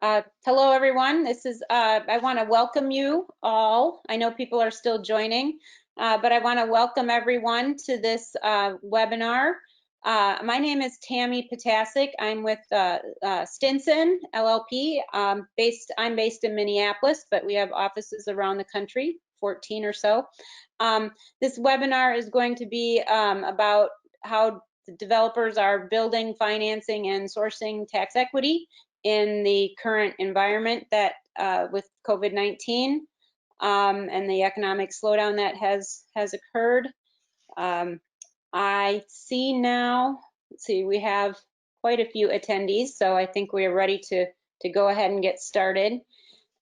Hello, everyone. This is, I want to welcome you all. I know people are still joining, but I want to welcome everyone to this webinar. My name is Tammy Potasic. I'm with Stinson LLP. I'm based in Minneapolis, but we have offices around the country, 14 or so. This webinar is going to be about how the developers are building, financing, and sourcing tax equity in the current environment that with COVID-19 and the economic slowdown that has occurred. I see now, let's see, we have quite a few attendees, so I think we are ready to go ahead and get started.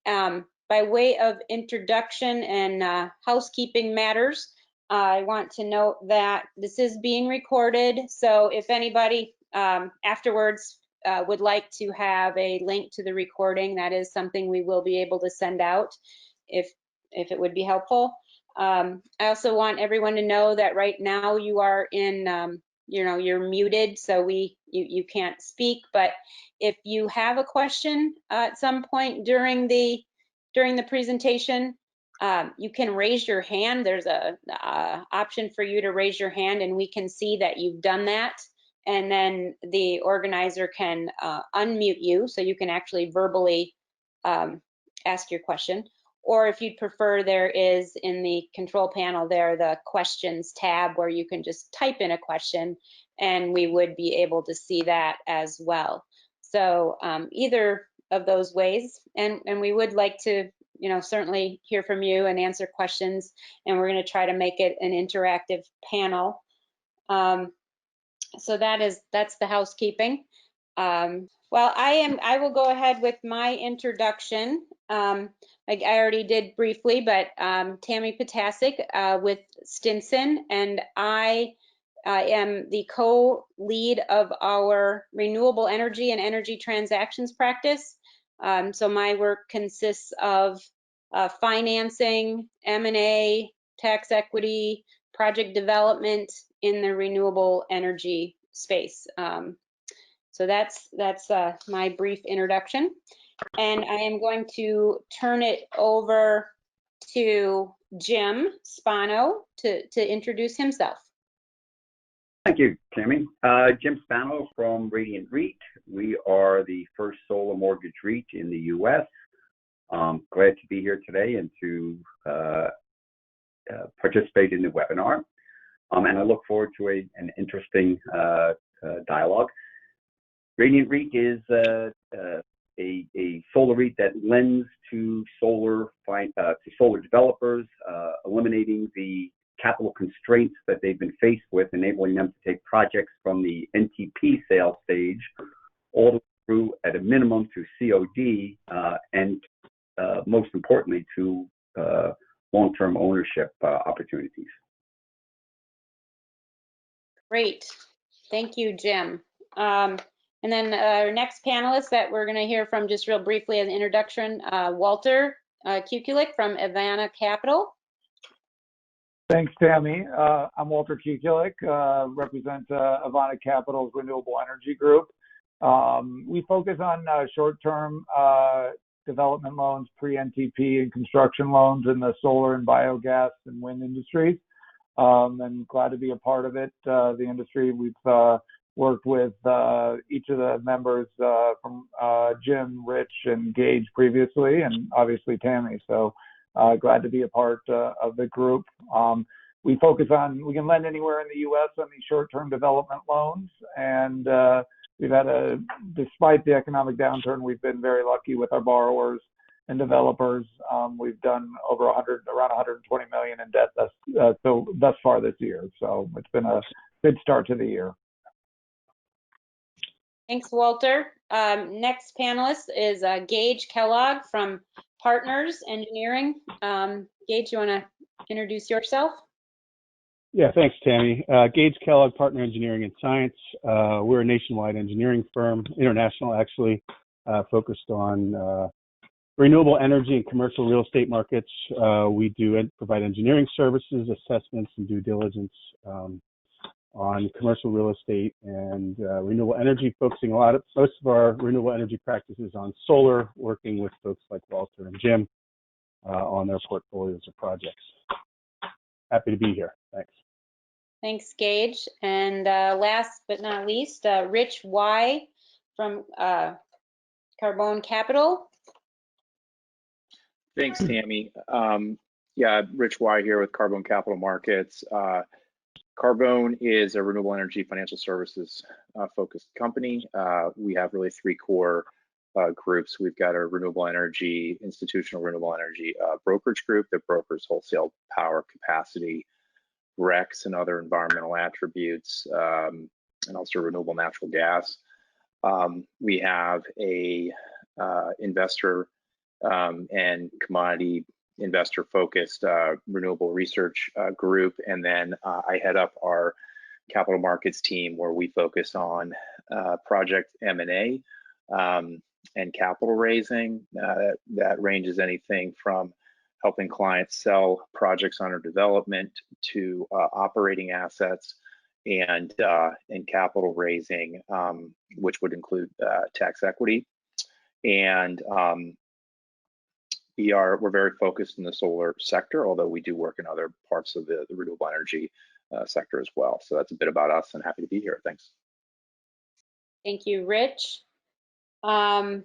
By way of introduction and housekeeping matters, I want to note that this is being recorded, so if anybody afterwards would like to have a link to the recording, that is something we will be able to send out if it would be helpful. I also want everyone to know that right now you are in, you're muted, so you can't speak. But if you have a question at some point during the presentation, you can raise your hand. There's a option for you to raise your hand, and we can see that you've done that. And then the organizer can unmute you, so you can actually verbally ask your question. Or if you'd prefer, there is in the control panel there the questions tab where you can just type in a question and we would be able to see that as well. So either of those ways, and we would like to certainly hear from you and answer questions, and we're going to try to make it an interactive panel. So that's the housekeeping. Well, I will go ahead with my introduction. I already did briefly, but Tammy Potasic with Stinson, and I am the co-lead of our renewable energy and energy transactions practice. So my work consists of financing, M&A, tax equity, project development in the renewable energy space. So that's my brief introduction. And I am going to turn it over to Jim Spano to introduce himself. Thank you, Tammy. Jim Spano from Radiant REIT. We are the first solar mortgage REIT in the U.S. Glad to be here today and to participate in the webinar. And I look forward to an interesting dialogue. Radiant REIT is a solar REIT that lends to solar developers, eliminating the capital constraints that they've been faced with, enabling them to take projects from the NTP sale stage all the way through at a minimum to COD and most importantly to long-term ownership opportunities. Great, thank you, Jim. And then our next panelist that we're going to hear from just real briefly as an introduction, Walter Kukulik from Ivana Capital. Thanks, Tammy. I'm Walter Kukulik, represent Ivana Capital's Renewable Energy Group. We focus on short-term development loans, pre-NTP, and construction loans in the solar and biogas and wind industries. And glad to be a part of it. The industry we've worked with each of the members from Jim, Rich, and Gage previously, and obviously Tammy. So glad to be a part of the group. We focus on, we can lend anywhere in the U.S. on these short-term development loans. And we've had despite the economic downturn, we've been very lucky with our borrowers and developers. We've done around 120 million in debt thus far this year. So it's been a good start to the year. Thanks, Walter. Next panelist is Gage Kellogg from Partners Engineering. Gage, you want to introduce yourself? Yeah, thanks, Tammy. Gage Kellogg, Partner Engineering and Science. We're a nationwide engineering firm, international actually, focused on renewable energy and commercial real estate markets. We do provide engineering services, assessments, and due diligence on commercial real estate and renewable energy, focusing most of our renewable energy practices on solar, working with folks like Walter and Jim on their portfolios of projects. Happy to be here. Thanks. Thanks, Gage. And last but not least, Rich Y from Carbone Capital. Thanks, Tammy. Yeah, Rich Y here with Carbone Capital Markets. Carbone is a renewable energy financial services focused company. We have really three core groups. We've got a renewable energy, institutional renewable energy brokerage group that brokers wholesale power capacity, RECs and other environmental attributes, and also renewable natural gas. We have a investor and commodity investor focused renewable research group, and then I head up our capital markets team where we focus on project M&A and capital raising. That ranges anything from helping clients sell projects under development to operating assets and capital raising, which would include tax equity. And we're very focused in the solar sector, although we do work in other parts of the renewable energy sector as well. So that's a bit about us, and happy to be here. Thanks. Thank you, Rich. Now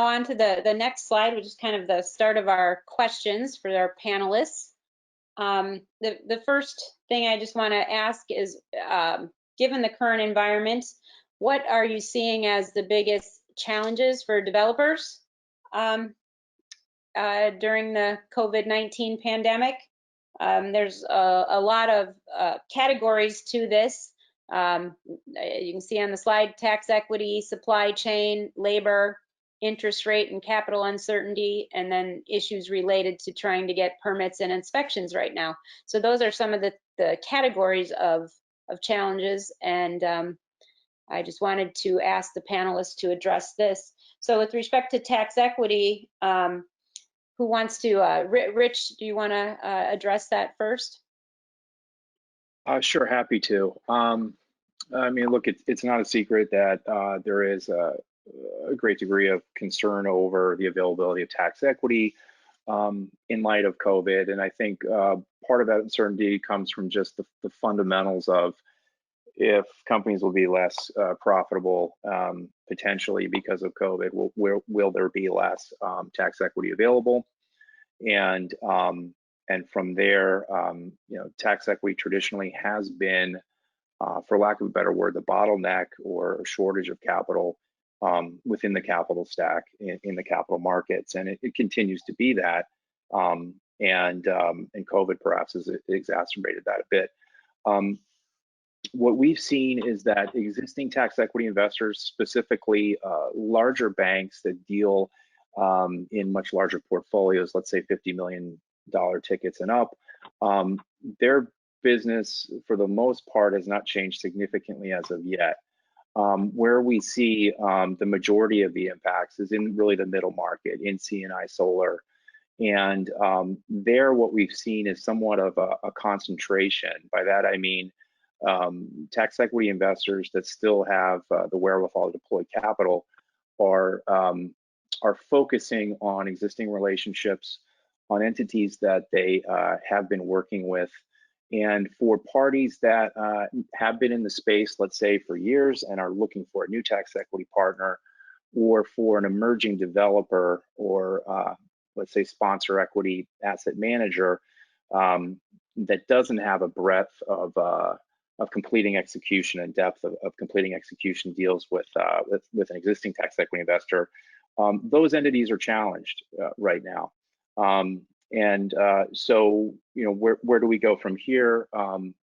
on to the next slide, which is kind of the start of our questions for our panelists. The first thing I just want to ask is, given the current environment, what are you seeing as the biggest challenges for developers during the COVID-19 pandemic? There's a lot of categories to this. You can see on the slide: tax equity, supply chain, labor, interest rate and capital uncertainty, and then issues related to trying to get permits and inspections right now. So those are some of the categories of challenges, and I just wanted to ask the panelists to address this. So with respect to tax equity, who wants to, Rich, do you want to address that first? Sure, happy to. I mean, look, it's not a secret that there is a great degree of concern over the availability of tax equity in light of COVID. And I think part of that uncertainty comes from just the fundamentals of if companies will be less profitable potentially because of COVID, will there be less tax equity available? And from there, you know, tax equity traditionally has been, for lack of a better word, the bottleneck or a shortage of capital within the capital stack in the capital markets, and it continues to be that. And COVID perhaps has exacerbated that a bit. What we've seen is that existing tax equity investors, specifically larger banks that deal in much larger portfolios, let's say $50 million tickets and up, their business for the most part has not changed significantly as of yet. Where we see the majority of the impacts is in really the middle market, in C&I solar. And there what we've seen is somewhat of a concentration. By that I mean tax equity investors that still have the wherewithal to deploy capital are focusing on existing relationships, on entities that they have been working with. And for parties that have been in the space, let's say for years, and are looking for a new tax equity partner, or for an emerging developer or let's say sponsor equity asset manager that doesn't have a breadth of completing execution and depth of completing execution deals with an existing tax equity investor, those entities are challenged right now. So, you know, where do we go from here?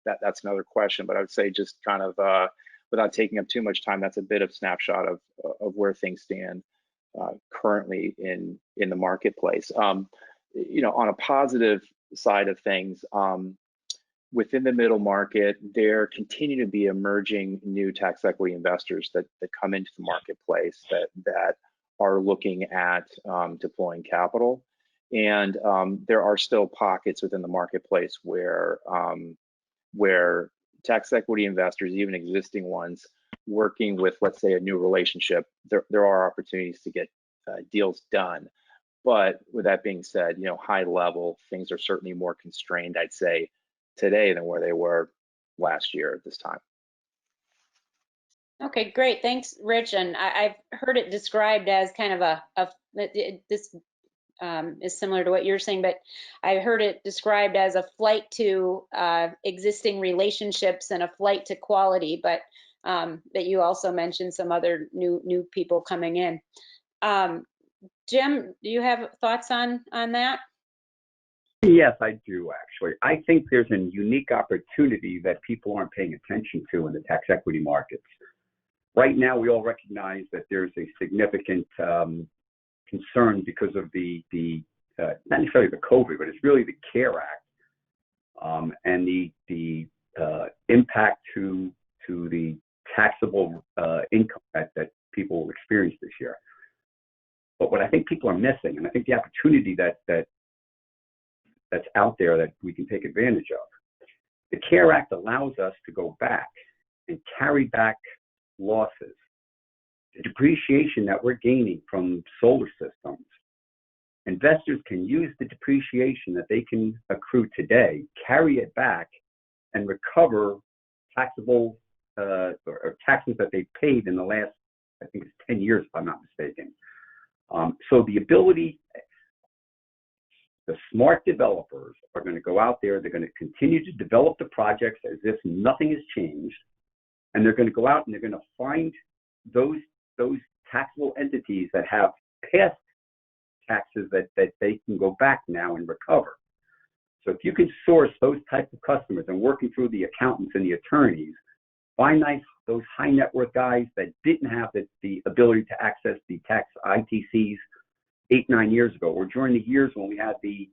That's another question, but I would say just kind of without taking up too much time, that's a bit of snapshot of where things stand currently in the marketplace. You know, on a positive side of things, within the middle market, there continue to be emerging new tax equity investors that come into the marketplace that are looking at deploying capital. And there are still pockets within the marketplace where where tax equity investors, even existing ones, working with, let's say, a new relationship, there are opportunities to get deals done. But with that being said, high level, things are certainly more constrained, I'd say, today than where they were last year at this time. Okay, great. Thanks, Rich. And I've heard it described as kind of this is similar to what you're saying, but I heard it described as a flight to existing relationships and a flight to quality, but that you also mentioned some other new people coming in. Jim, do you have thoughts on that? Yes, I do, actually. I think there's a unique opportunity that people aren't paying attention to in the tax equity markets. Right now, we all recognize that there's a significant concern because of the not necessarily the COVID, but it's really the CARE Act and the impact to the taxable income that people will experience this year. But what I think people are missing, and I think the opportunity that's out there that we can take advantage of, the CARE Act allows us to go back and carry back losses. The depreciation that we're gaining from solar systems, investors can use the depreciation that they can accrue today, carry it back, and recover taxable or taxes that they paid in the last, I think it's 10 years, if I'm not mistaken. So the ability, the smart developers are going to go out there, they're going to continue to develop the projects as if nothing has changed, and they're going to go out and they're going to find those taxable entities that have past taxes that they can go back now and recover. So if you can source those types of customers and working through the accountants and the attorneys, find those high net worth guys that didn't have the ability to access the tax ITCs 8-9 years ago, or during the years when we had the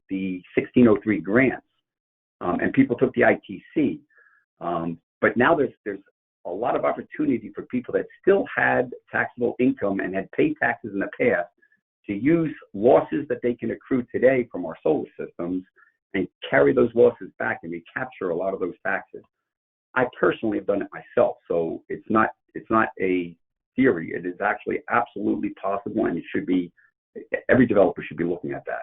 1603 grants, and people took the ITC. But now there's a lot of opportunity for people that still had taxable income and had paid taxes in the past to use losses that they can accrue today from our solar systems and carry those losses back and recapture a lot of those taxes. I personally have done it myself, so it's not a theory. It is actually absolutely possible, and it should be. Every developer should be looking at that.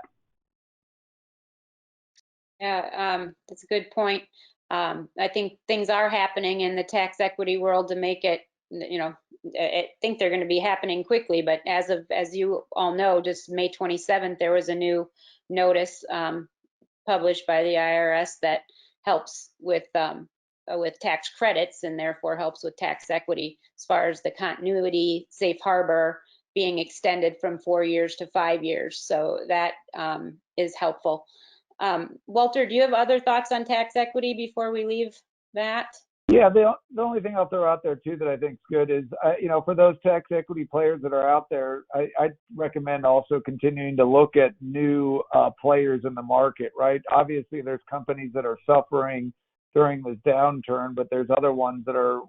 Yeah, that's a good point. I think things are happening in the tax equity world to make it, I think they're going to be happening quickly, but as you all know, just May 27th, there was a new notice published by the IRS that helps with tax credits and therefore helps with tax equity as far as the continuity, safe harbor being extended from 4 years to 5 years. So that is helpful. Walter, do you have other thoughts on tax equity before we leave that? Yeah, the only thing I'll throw out there too that I think is good is, for those tax equity players that are out there, I'd recommend also continuing to look at new players in the market, right? Obviously, there's companies that are suffering during this downturn, but there's other ones that are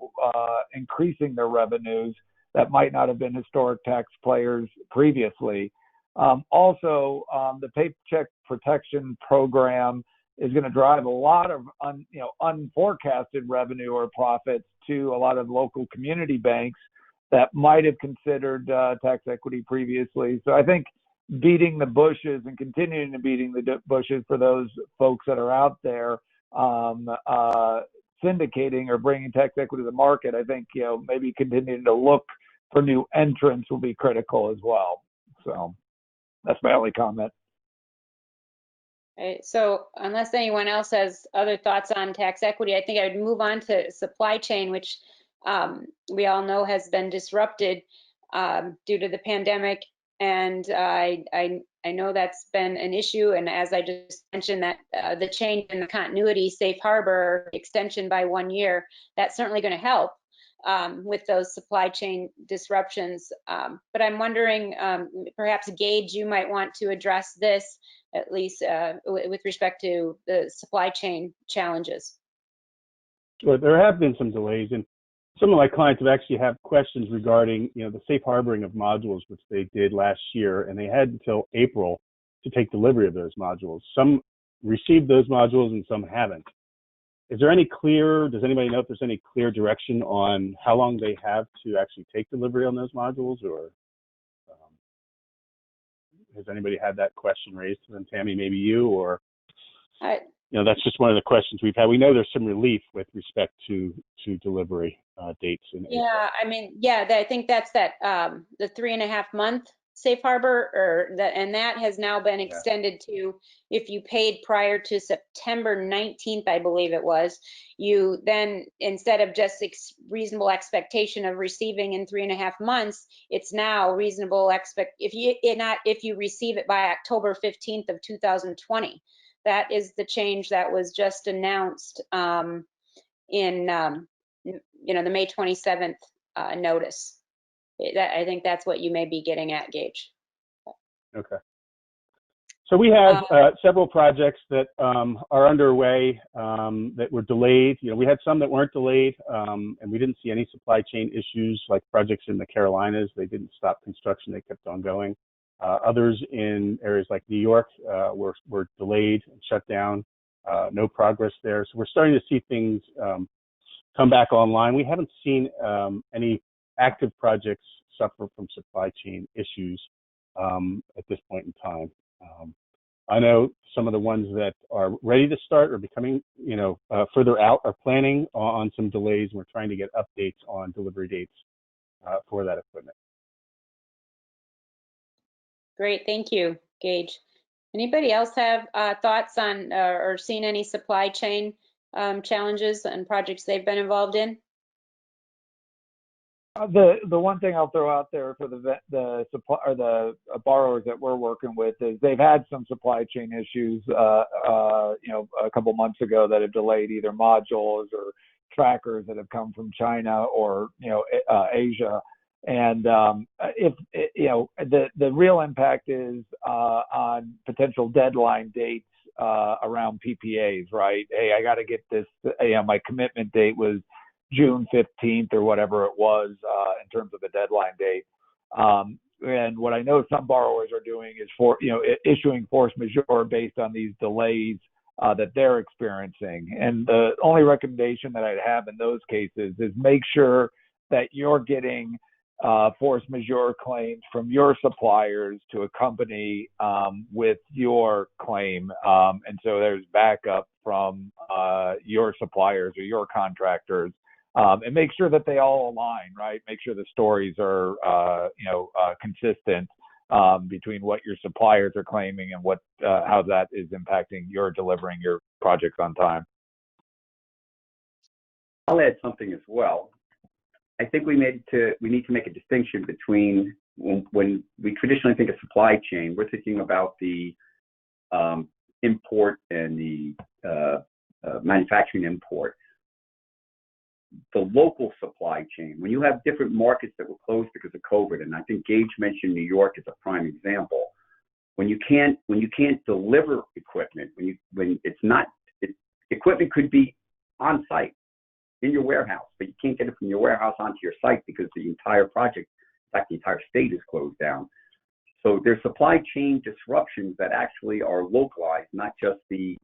increasing their revenues that might not have been historic tax players previously. Also, the Paycheck Protection Program is going to drive a lot of unforecasted revenue or profits to a lot of local community banks that might have considered tax equity previously. So I think beating the bushes and continuing to beating the bushes for those folks that are out there syndicating or bringing tax equity to the market, I think maybe continuing to look for new entrants will be critical as well. So that's my only comment. Right, so unless anyone else has other thoughts on tax equity, I think I would move on to supply chain, which we all know has been disrupted due to the pandemic. And I know that's been an issue. And as I just mentioned, that the change in the continuity safe harbor extension by 1 year, that's certainly going to help with those supply chain disruptions. But I'm wondering, perhaps Gage, you might want to address this, at least with respect to the supply chain challenges. Sure, there have been some delays, and some of my clients have actually had questions regarding, the safe harboring of modules, which they did last year, and they had until April to take delivery of those modules. Some received those modules and some haven't. Is there any clear, does anybody know if there's any clear direction on how long they have to actually take delivery on those modules, or has anybody had that question raised to them? Tammy, maybe you, or, that's just one of the questions we've had. We know there's some relief with respect to delivery dates in April. Yeah, I mean, yeah, I think that's the 3.5 month safe harbor, and that has now been extended to, if you paid prior to September 19th, I believe it was, you then, instead of just reasonable expectation of receiving in 3.5 months, it's now reasonable if you receive it by October 15th of 2020. That is the change that was just announced in the May 27th notice. I think that's what you may be getting at, Gage. Okay. So we have several projects that are underway that were delayed. We had some that weren't delayed, and we didn't see any supply chain issues like projects in the Carolinas. They didn't stop construction. They kept on going. Others in areas like New York were delayed and shut down. No progress there. So we're starting to see things come back online. We haven't seen any active projects suffer from supply chain issues at this point in time. I know some of the ones that are ready to start or becoming, further out are planning on some delays. We're trying to get updates on delivery dates for that equipment. Great, thank you, Gage. Anybody else have thoughts on or seen any supply chain challenges and projects they've been involved in? The one thing I'll throw out there for the supply or the borrowers that we're working with is they've had some supply chain issues, a couple months ago that have delayed either modules or trackers that have come from China or Asia. And if the real impact is on potential deadline dates around PPAs, right? Hey, I got to get this. My commitment date was June 15th or whatever it was in terms of a deadline date. And what I know some borrowers are doing is issuing force majeure based on these delays that they're experiencing. And the only recommendation that I'd have in those cases is make sure that you're getting force majeure claims from your suppliers to accompany with your claim. And so there's backup from your suppliers or your contractors. And make sure that they all align, right? Make sure the stories are, consistent between what your suppliers are claiming and how that is impacting your delivering your projects on time. I'll add something as well. I think we need to make a distinction between when we traditionally think of supply chain, we're thinking about the import and the manufacturing import. The local supply chain, when you have different markets that were closed because of COVID, and I think Gage mentioned New York as a prime example. When you can't deliver equipment, equipment could be on site in your warehouse, but you can't get it from your warehouse onto your site because the entire project, in fact, the entire state is closed down. So there's supply chain disruptions that actually are localized, not just the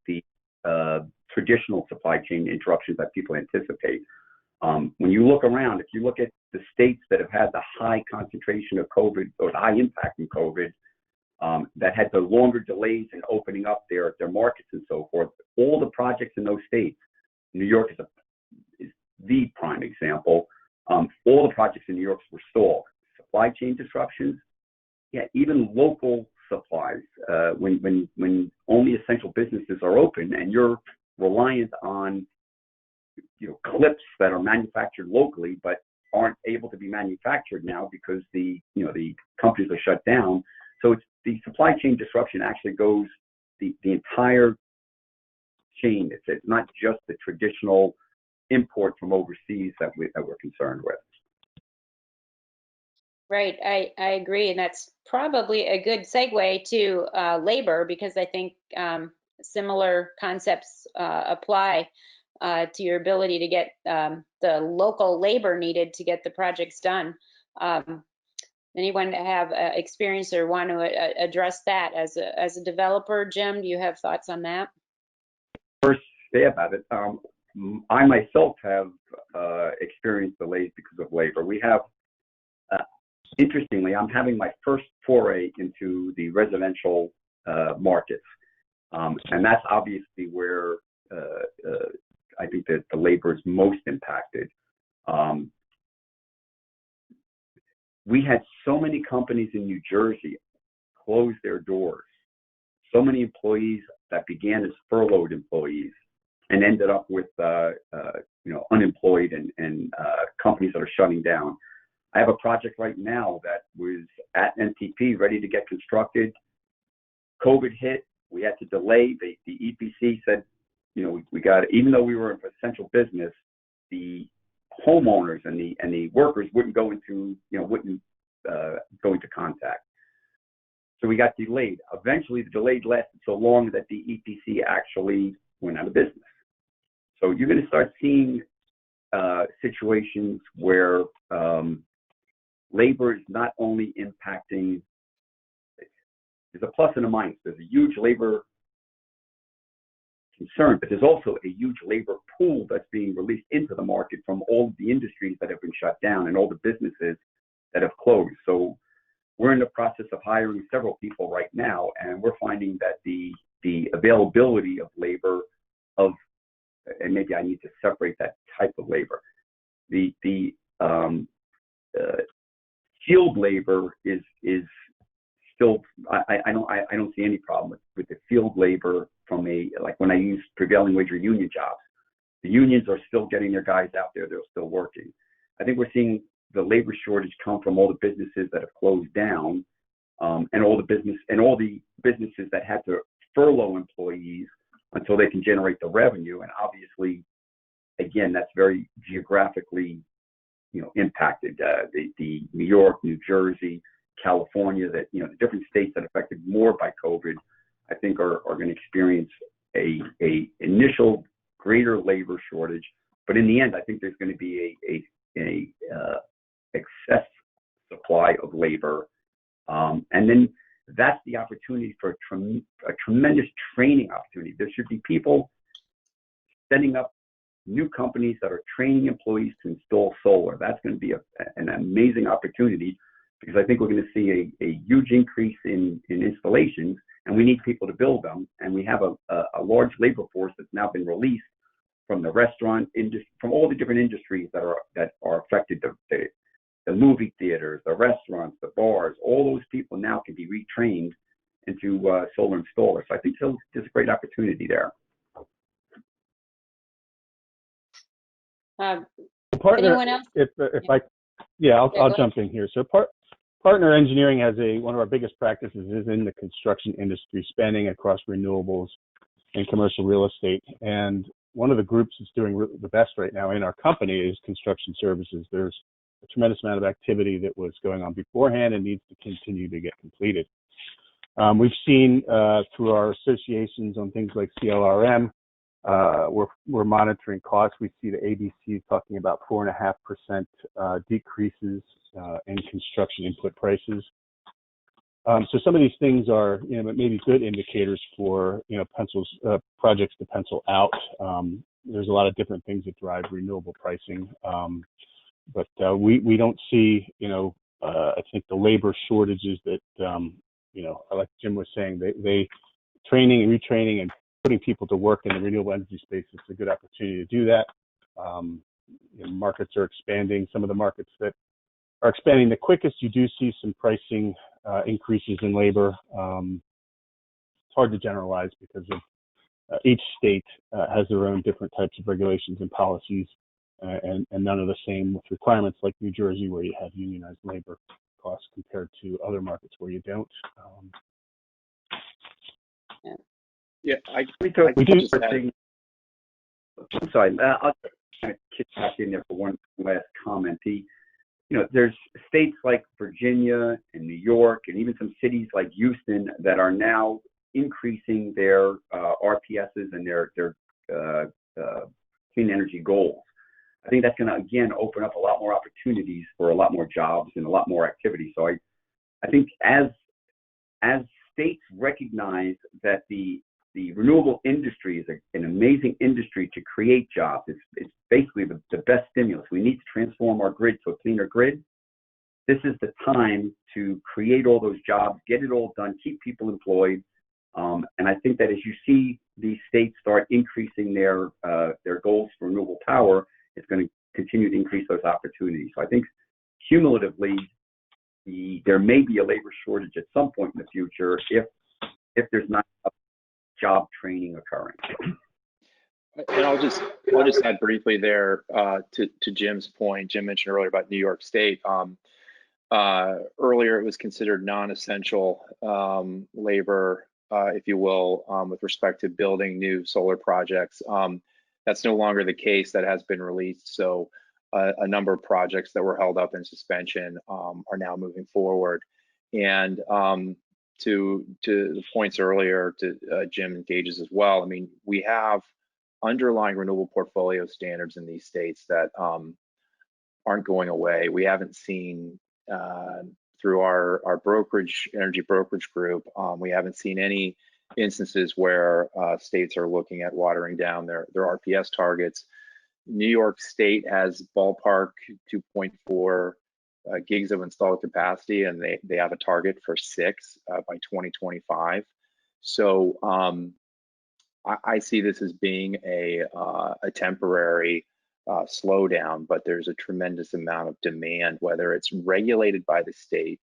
traditional supply chain interruptions that people anticipate. When you look around, if you look at the states that have had the high concentration of COVID or the high impact in COVID, that had the longer delays in opening up their markets and so forth, all the projects in those states, New York is the prime example, all the projects in New York were stalled. Supply chain disruptions, even local supplies, when only essential businesses are open and you're reliant on clips that are manufactured locally but aren't able to be manufactured now because the companies are shut down. So it's the supply chain disruption actually goes the entire chain. It's not just the traditional import from overseas that we're concerned with. Right, I agree, and that's probably a good segue to labor, because I think similar concepts apply to your ability to get the local labor needed to get the projects done. Anyone have experience or want to address that as a developer? Jim, do you have thoughts on that? First stab at it. I myself have experienced delays because of labor. We have, interestingly, I'm having my first foray into the residential markets, and that's obviously where I think that the labor is most impacted. We had so many companies in New Jersey close their doors. So many employees that began as furloughed employees and ended up with unemployed and companies that are shutting down. I have a project right now that was at NTP, ready to get constructed. COVID hit. We had to delay. The EPC said, we got, even though we were an essential business, the homeowners and the workers wouldn't go into contact. So we got delayed. Eventually, the delay lasted so long that the EPC actually went out of business. So you're going to start seeing situations where labor is not only impacting, there's a plus and a minus. There's a huge labor concern, but there's also a huge labor pool that's being released into the market from all of the industries that have been shut down and all the businesses that have closed. So we're in the process of hiring several people right now, and we're finding that the availability of labor and maybe I need to separate that type of labor. The field labor is still, I don't see any problem with the field labor from like when I use prevailing wage or union jobs. The unions are still getting their guys out there. They're still working. I think we're seeing the labor shortage come from all the businesses that have closed down, and all the businesses that had to furlough employees until they can generate the revenue. And obviously, again, that's very geographically, impacted. The New York, New Jersey, California, that the different states that are affected more by COVID, I think are going to experience a initial greater labor shortage. But in the end, I think there's going to be a excess supply of labor, and then that's the opportunity for a tremendous training opportunity. There should be people setting up new companies that are training employees to install solar. That's going to be an amazing opportunity, because I think we're going to see a huge increase in installations, and we need people to build them. And we have a large labor force that's now been released from the restaurant industry, from all the different industries that are affected. The movie theaters, the restaurants, the bars, all those people now can be retrained into solar installers. So I think there's a great opportunity there. Anyone else? I'll jump in here. So Partner Engineering has one of our biggest practices is in the construction industry, spanning across renewables and commercial real estate. And one of the groups that's doing the best right now in our company is construction services. There's a tremendous amount of activity that was going on beforehand and needs to continue to get completed. We've seen through our associations on things like CLRM, we're monitoring costs. We see the ABC talking about 4.5% decreases in construction input prices. So some of these things are, maybe good indicators for, pencils projects to pencil out. There's a lot of different things that drive renewable pricing, but we don't see, I think the labor shortages that, like Jim was saying, they training and retraining and putting people to work in the renewable energy space is a good opportunity to do that. Markets are expanding. Some of the markets that are expanding the quickest, you do see some pricing increases in labor. It's hard to generalize because of each state has their own different types of regulations and policies, and none of the same with requirements like New Jersey, where you have unionized labor costs compared to other markets where you don't. We do. I'm sorry. I'll kind of kick back in there for one last comment. There's states like Virginia and New York, and even some cities like Houston that are now increasing their RPSs and their clean energy goals. I think that's going to again open up a lot more opportunities for a lot more jobs and a lot more activity. So I think as states recognize that the the renewable industry is an amazing industry to create jobs. It's basically the best stimulus. We need to transform our grid to a cleaner grid. This is the time to create all those jobs, get it all done, keep people employed. And I think that as you see these states start increasing their goals for renewable power, it's going to continue to increase those opportunities. So I think cumulatively, there may be a labor shortage at some point in the future if there's not enough job training occurring. And I'll just add briefly there to Jim's point. Jim mentioned earlier about New York State. Earlier, it was considered non-essential labor, if you will, with respect to building new solar projects. That's no longer the case. That has been released. So a number of projects that were held up in suspension are now moving forward. And to the points earlier, to Jim and Gage's as well, I mean, we have underlying renewable portfolio standards in these states that aren't going away. We haven't seen through our energy brokerage group, we haven't seen any instances where states are looking at watering down their RPS targets. New York State has ballpark 2.4 gigs of installed capacity, and they have a target for 6 by 2025. So I see this as being a temporary slowdown, but there's a tremendous amount of demand, whether it's regulated by the state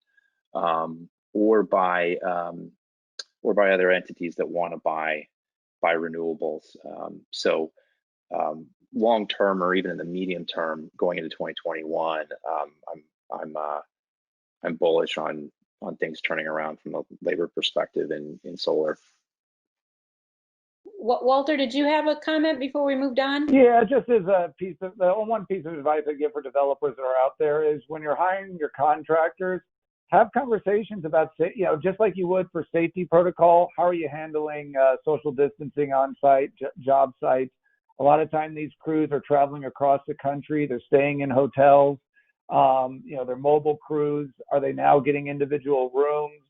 or by other entities that want to buy renewables. So long term, or even in the medium term, going into 2021, I'm bullish on things turning around from a labor perspective in solar. Walter, did you have a comment before we moved on? Yeah, just as a one piece of advice I give for developers that are out there is when you're hiring your contractors, have conversations about, just like you would for safety protocol. How are you handling social distancing on site, job sites? A lot of time these crews are traveling across the country. They're staying in hotels. They're mobile crews. Are they now getting individual rooms?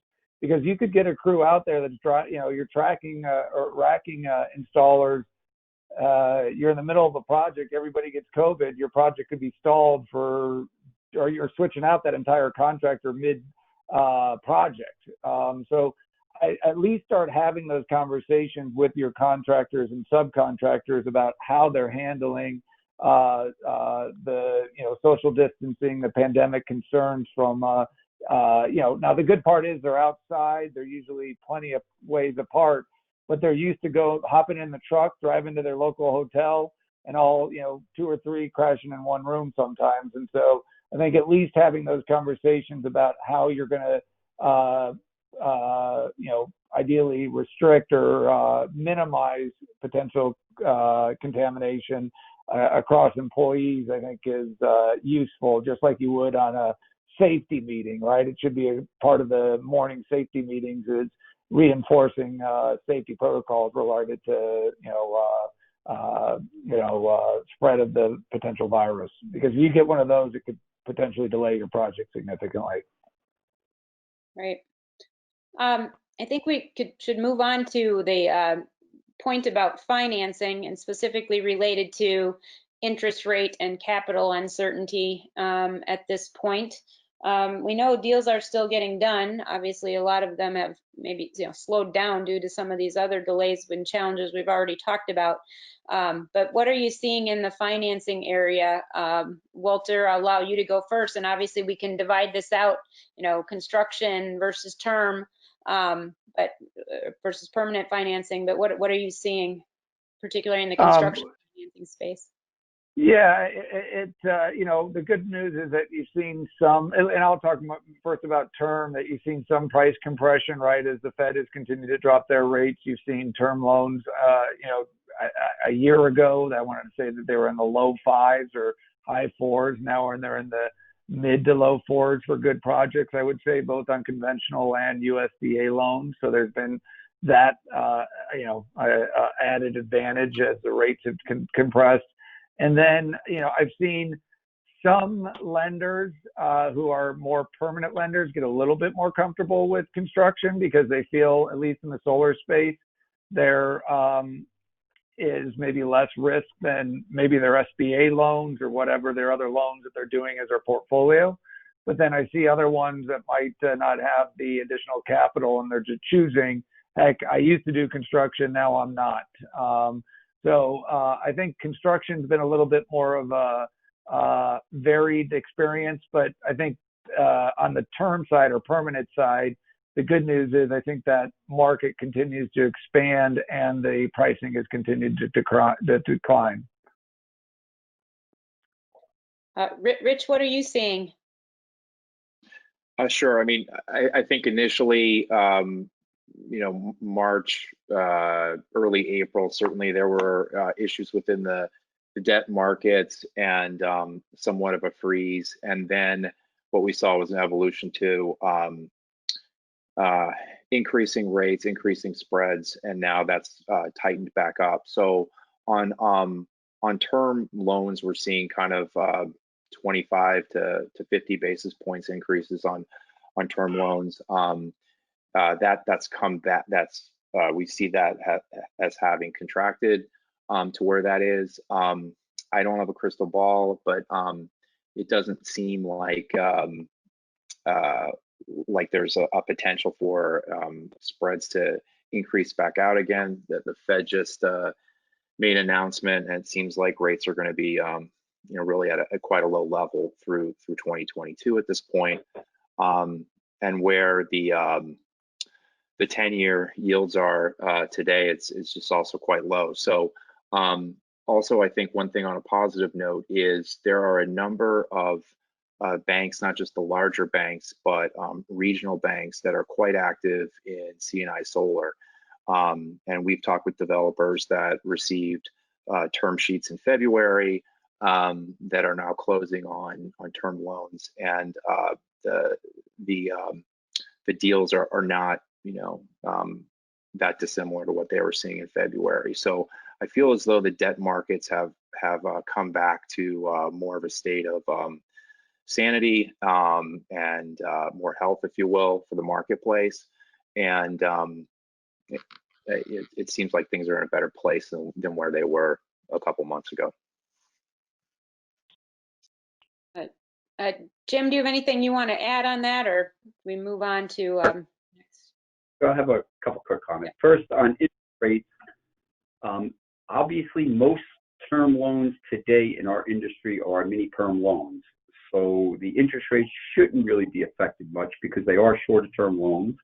Because you could get a crew out there that's you're tracking or racking installers. You're in the middle of a project. Everybody gets COVID. Your project could be stalled or you're switching out that entire contractor mid project. So at least start having those conversations with your contractors and subcontractors about how they're handling the social distancing, the pandemic concerns from now the good part is they're outside. They're usually plenty of ways apart, but they're used to hopping in the truck, driving to their local hotel, and all 2 or 3 crashing in one room sometimes. And so I think at least having those conversations about how you're going to ideally restrict or minimize potential contamination across employees, I think is useful, just like you would on a safety meeting, right? It should be a part of the morning safety meetings is reinforcing safety protocols related to spread of the potential virus. Because if you get one of those, it could potentially delay your project significantly. Right. I think we should move on to the point about financing, and specifically related to interest rate and capital uncertainty at this point. We know deals are still getting done. Obviously, a lot of them have maybe slowed down due to some of these other delays and challenges we've already talked about. But what are you seeing in the financing area? Walter, I'll allow you to go first, and obviously we can divide this out, construction versus term, but versus permanent financing. But what are you seeing, particularly in the construction financing space? Yeah, the good news is that you've seen some, and I'll talk first about term, that you've seen some price compression, right? As the Fed has continued to drop their rates, you've seen term loans, a year ago, I wanted to say that they were in the low 5s or high 4s. Now they're in the mid to low 4s for good projects, I would say, both on conventional and USDA loans. So there's been that, added advantage as the rates have compressed. And then, I've seen some lenders who are more permanent lenders get a little bit more comfortable with construction because they feel, at least in the solar space, there is maybe less risk than maybe their SBA loans or whatever their other loans that they're doing as their portfolio. But then I see other ones that might not have the additional capital, and they're just choosing, heck, I used to do construction, now I'm not. So I think construction's been a little bit more of a varied experience, but I think on the term side or permanent side, the good news is I think that market continues to expand and the pricing has continued to decline. Rich, what are you seeing? Sure. I mean, I think initially, March, early April, certainly there were issues within the debt markets and somewhat of a freeze. And then what we saw was an evolution to increasing rates, increasing spreads, and now that's tightened back up. So on term loans, we're seeing kind of 25 to 50 basis points increases on term loans. That's come back. We see that as having contracted to where that is. I don't have a crystal ball, but it doesn't seem like there's a potential for spreads to increase back out again. The Fed just made an announcement, and it seems like rates are going to be really at quite a low level through 2022 at this point. And where the 10-year yields are today, it's just also quite low. So also, I think one thing on a positive note is there are a number of banks, not just the larger banks, but regional banks that are quite active in C&I solar. And we've talked with developers that received term sheets in February that are now closing on term loans, and the deals are not that dissimilar to what they were seeing in February. So I feel as though the debt markets have come back to more of a state of sanity and more health, if you will, for the marketplace. And it seems like things are in a better place than where they were a couple months ago. Jim, do you have anything you want to add on that, or we move on to next? So I have a couple quick comments. First, on interest rates, obviously most term loans today in our industry are mini-perm loans. So the interest rates shouldn't really be affected much because they are shorter term loans.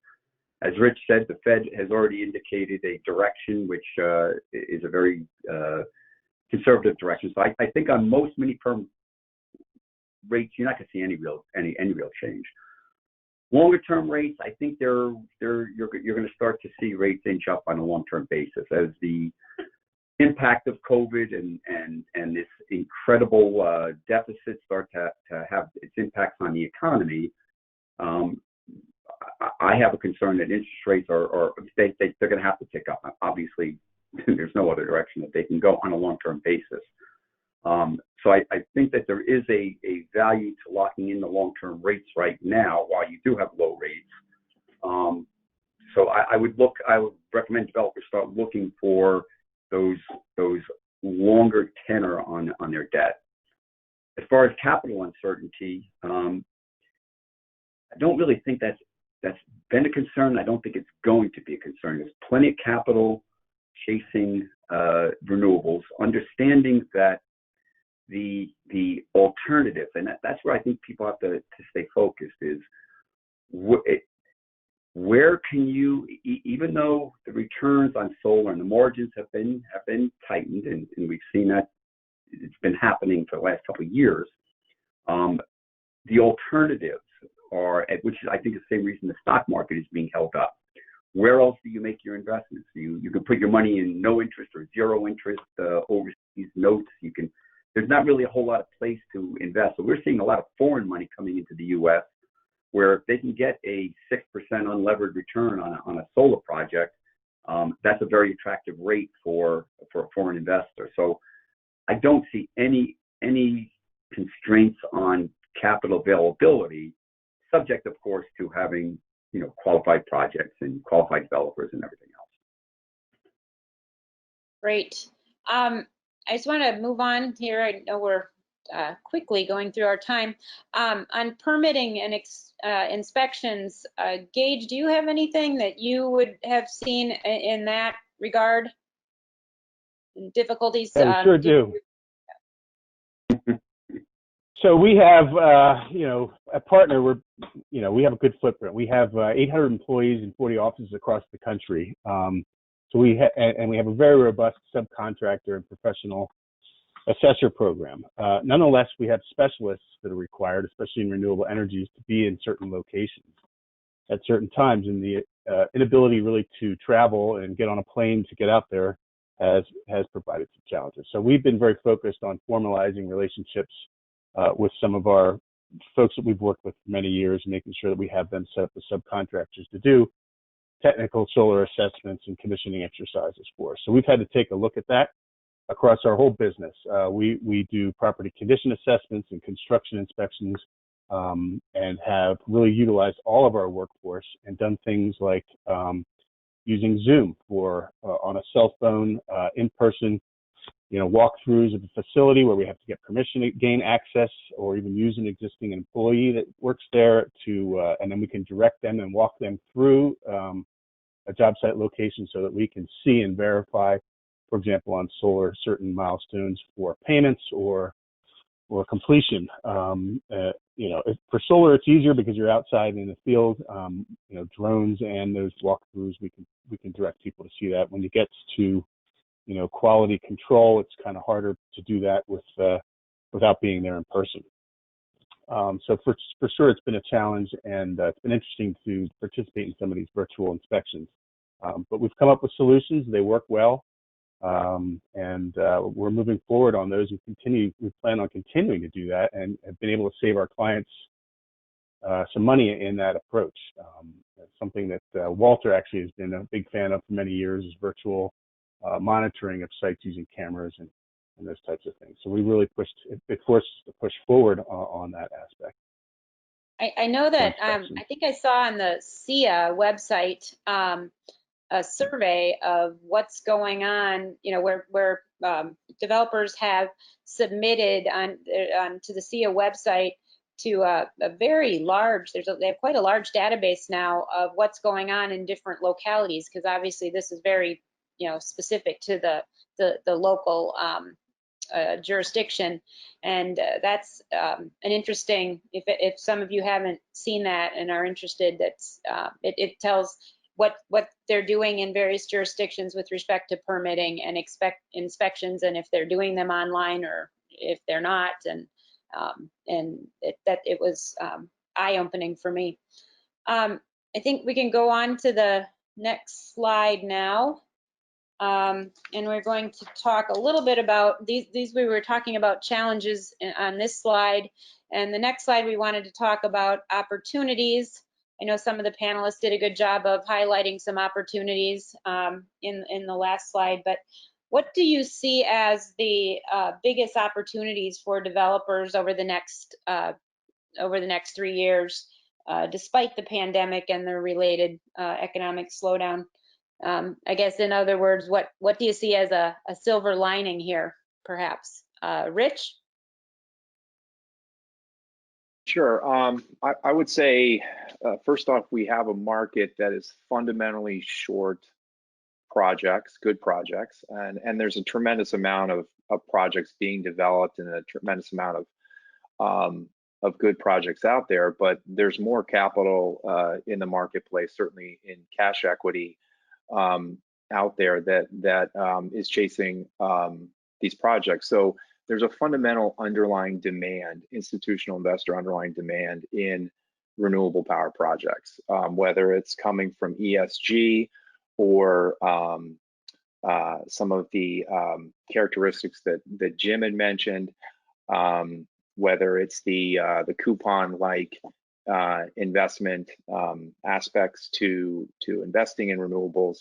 As Rich said, the Fed has already indicated a direction which is a very conservative direction. So I think on most mini-perm rates, you're not going to see any real change. Longer term rates, I think you're going to start to see rates inch up on a long-term basis as the impact of COVID and this incredible deficit start to have its impacts on the economy. I have a concern that interest rates they're going to have to tick up. Obviously, there's no other direction that they can go on a long-term basis. So I think that there is a value to locking in the long-term rates right now while you do have low rates. So I would recommend developers start looking for those longer tenor on their debt. As far as capital uncertainty, I don't really think that's been a concern. I don't think it's going to be a concern. There's plenty of capital chasing renewables, understanding that the alternatives, and that's where I think people have to stay focused, is where can you, even though the returns on solar and the margins have been tightened, and we've seen that it's been happening for the last couple of years, the alternatives are, which I think is the same reason the stock market is being held up. Where else do you make your investments? You can put your money in no interest or zero interest overseas notes. There's not really a whole lot of place to invest. So we're seeing a lot of foreign money coming into the U.S. where if they can get a 6% unlevered return on a solar project, that's a very attractive rate for a foreign investor. So I don't see any constraints on capital availability, subject, of course, to having qualified projects and qualified developers and everything else. Great. I just want to move on here. I know we're quickly going through our time. On permitting and inspections, Gage, do you have anything that you would have seen in that regard? Difficulties? Yeah, we sure do. So we have, a partner. We have a good footprint. We have 800 employees and 40 offices across the country. So we have a very robust subcontractor and professional assessor program. Nonetheless, we have specialists that are required, especially in renewable energies, to be in certain locations at certain times. And the inability really to travel and get on a plane to get out there has provided some challenges. So we've been very focused on formalizing relationships with some of our folks that we've worked with for many years, making sure that we have them set up with subcontractors to do technical solar assessments and commissioning exercises for us. So we've had to take a look at that across our whole business. We do property condition assessments and construction inspections, and have really utilized all of our workforce and done things like using Zoom for on a cell phone, in-person, walkthroughs of the facility where we have to get permission to gain access, or even use an existing employee that works there to, and then we can direct them and walk them through a job site location so that we can see and verify, for example, on solar, certain milestones for payments or completion. For solar, it's easier because you're outside in the field. Drones and those walkthroughs, we can direct people to see that. When it gets to quality control, it's kind of harder to do that without being there in person. So for sure, it's been a challenge, and it's been interesting to participate in some of these virtual inspections. But we've come up with solutions. They work well, and we're moving forward on those. We plan on continuing to do that, and have been able to save our clients some money in that approach. Something that Walter actually has been a big fan of for many years is virtual monitoring of sites using cameras and those types of things. So we really it forced us to push forward on that aspect. I know that I think I saw on the SEIA website a survey of what's going on, where developers have submitted to the SEIA website to a very large, they have quite a large database now of what's going on in different localities, because obviously this is very specific to the local jurisdiction, and that's an interesting. If some of you haven't seen that and are interested, that's it tells what they're doing in various jurisdictions with respect to permitting and inspections, and if they're doing them online or if they're not, and it was eye-opening for me. I think we can go on to the next slide now. And we're going to talk a little bit about these. We were talking about challenges on this slide, and the next slide we wanted to talk about opportunities. I know some of the panelists did a good job of highlighting some opportunities in the last slide, but what do you see as the biggest opportunities for developers over the next 3 years, despite the pandemic and the related economic slowdown? I guess, in other words, what do you see as a silver lining here, perhaps? Rich? Sure. I would say, first off, we have a market that is fundamentally short projects, good projects, and there's a tremendous amount of projects being developed and a tremendous amount of good projects out there, but there's more capital in the marketplace, certainly in cash equity, out there that is chasing these projects. So there's a fundamental underlying demand, institutional investor underlying demand in renewable power projects, whether it's coming from ESG or some of the characteristics that Jim had mentioned, whether it's the coupon-like investment aspects to investing in renewables.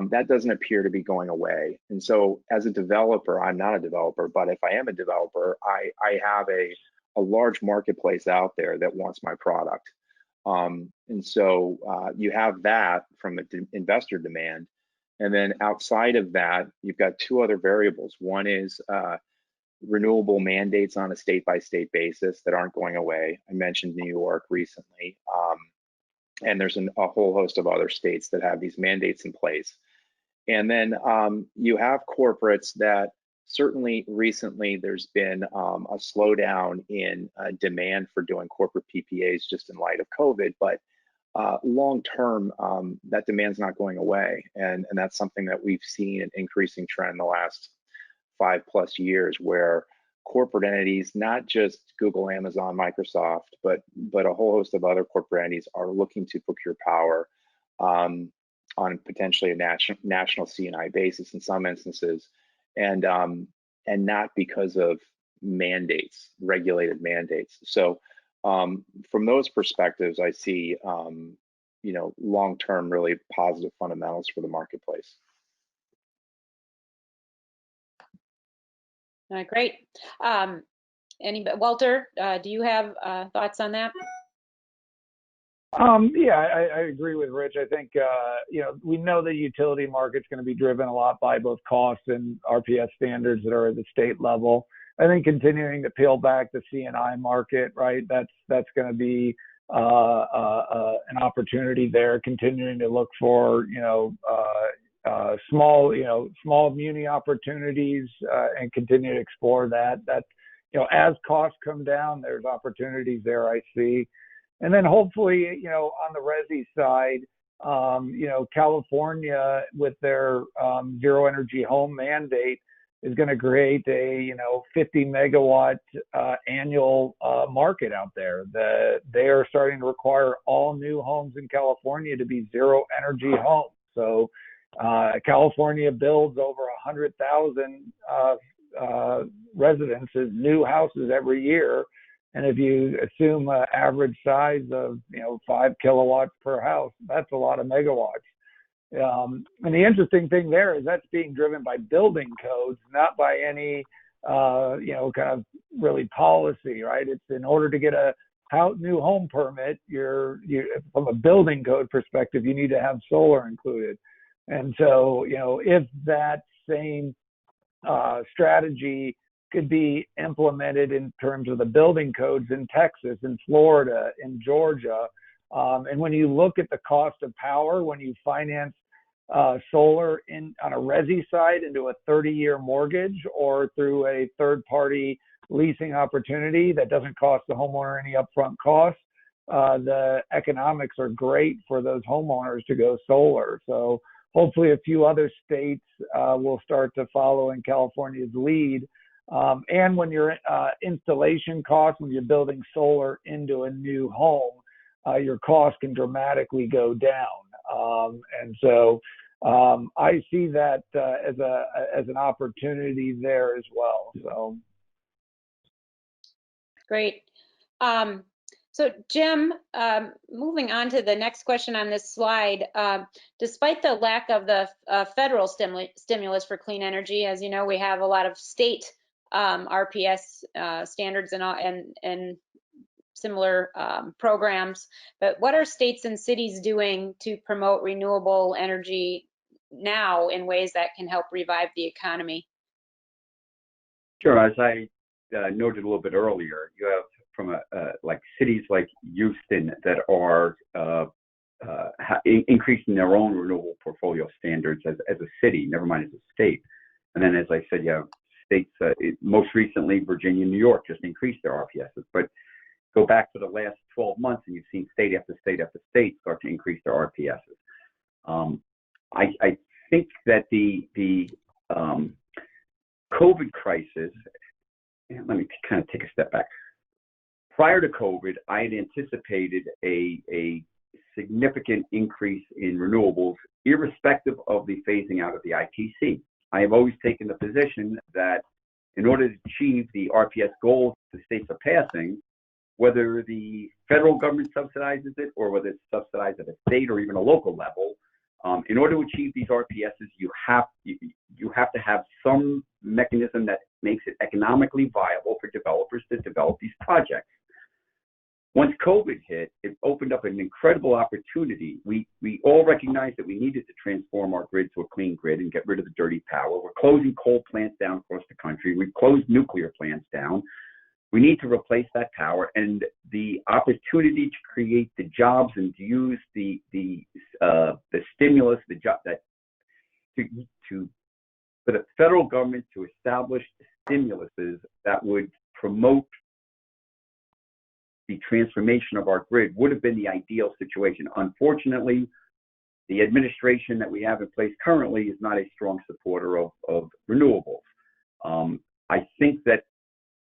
That doesn't appear to be going away. And so as a developer, I'm not a developer, but if I am a developer, I have a large marketplace out there that wants my product. And so you have that from the investor demand. And then outside of that, you've got two other variables. One is renewable mandates on a state-by-state basis that aren't going away. I mentioned New York recently, and there's a whole host of other states that have these mandates in place. And then you have corporates that certainly recently there's been a slowdown in demand for doing corporate PPAs just in light of COVID, but long term, that demand's not going away. And that's something that we've seen an increasing trend the last 5+ years, where corporate entities, not just Google, Amazon, Microsoft, but a whole host of other corporate entities are looking to procure power on potentially a national C&I basis in some instances, and not because of mandates, regulated mandates. So from those perspectives, I see long-term really positive fundamentals for the marketplace. Great. Walter, do you have thoughts on that? Yeah, I agree with Rich. I think, we know the utility market's going to be driven a lot by both costs and RPS standards that are at the state level. I think continuing to peel back the C&I market, right, that's going to be an opportunity there, continuing to look for, small muni opportunities and continue to explore that. As costs come down, there's opportunities there, I see. And then hopefully, on the resi side, California with their zero energy home mandate is going to create a 50 megawatt annual market out there. They are starting to require all new homes in California to be zero energy homes. So California builds over 100,000 residences, new houses every year. And if you assume an average size of 5 kilowatts per house, that's a lot of megawatts. And the interesting thing there is that's being driven by building codes, not by any kind of really policy, right? It's in order to get a new home permit, from a building code perspective, you need to have solar included. And so, if that same strategy could be implemented in terms of the building codes in Texas, in Florida, in Georgia, and when you look at the cost of power, when you finance solar on a resi side into a 30-year mortgage or through a third-party leasing opportunity that doesn't cost the homeowner any upfront costs, the economics are great for those homeowners to go solar. So hopefully a few other states will start to follow in California's lead. And when your installation costs, when you're building solar into a new home, your cost can dramatically go down. And so I see that as an opportunity there as well. So great. So Jim, moving on to the next question on this slide, despite the lack of the federal stimulus for clean energy, as you know, we have a lot of state RPS standards and similar programs. But what are states and cities doing to promote renewable energy now in ways that can help revive the economy? Sure. As I noted a little bit earlier, you have from like cities like Houston that are increasing their own renewable portfolio standards as a city, never mind as a state. And then, as I said, you have states, most recently, Virginia and New York just increased their RPSs. But go back to the last 12 months and you've seen state after state after state start to increase their RPSs. I think that the COVID crisis, and let me kind of take a step back. Prior to COVID, I had anticipated a significant increase in renewables, irrespective of the phasing out of the ITC. I have always taken the position that in order to achieve the RPS goals the states are passing, whether the federal government subsidizes it or whether it's subsidized at a state or even a local level, in order to achieve these RPSs, you have to have some mechanism that makes it economically viable for developers to develop these projects. Once COVID hit, it opened up an incredible opportunity. We all recognized that we needed to transform our grid to a clean grid and get rid of the dirty power. We're closing coal plants down across the country. We've closed nuclear plants down. We need to replace that power, and the opportunity to create the jobs and to use the stimulus, the job that for the federal government to establish stimuluses that would promote the transformation of our grid would have been the ideal situation. Unfortunately, the administration that we have in place currently is not a strong supporter of renewables. I think that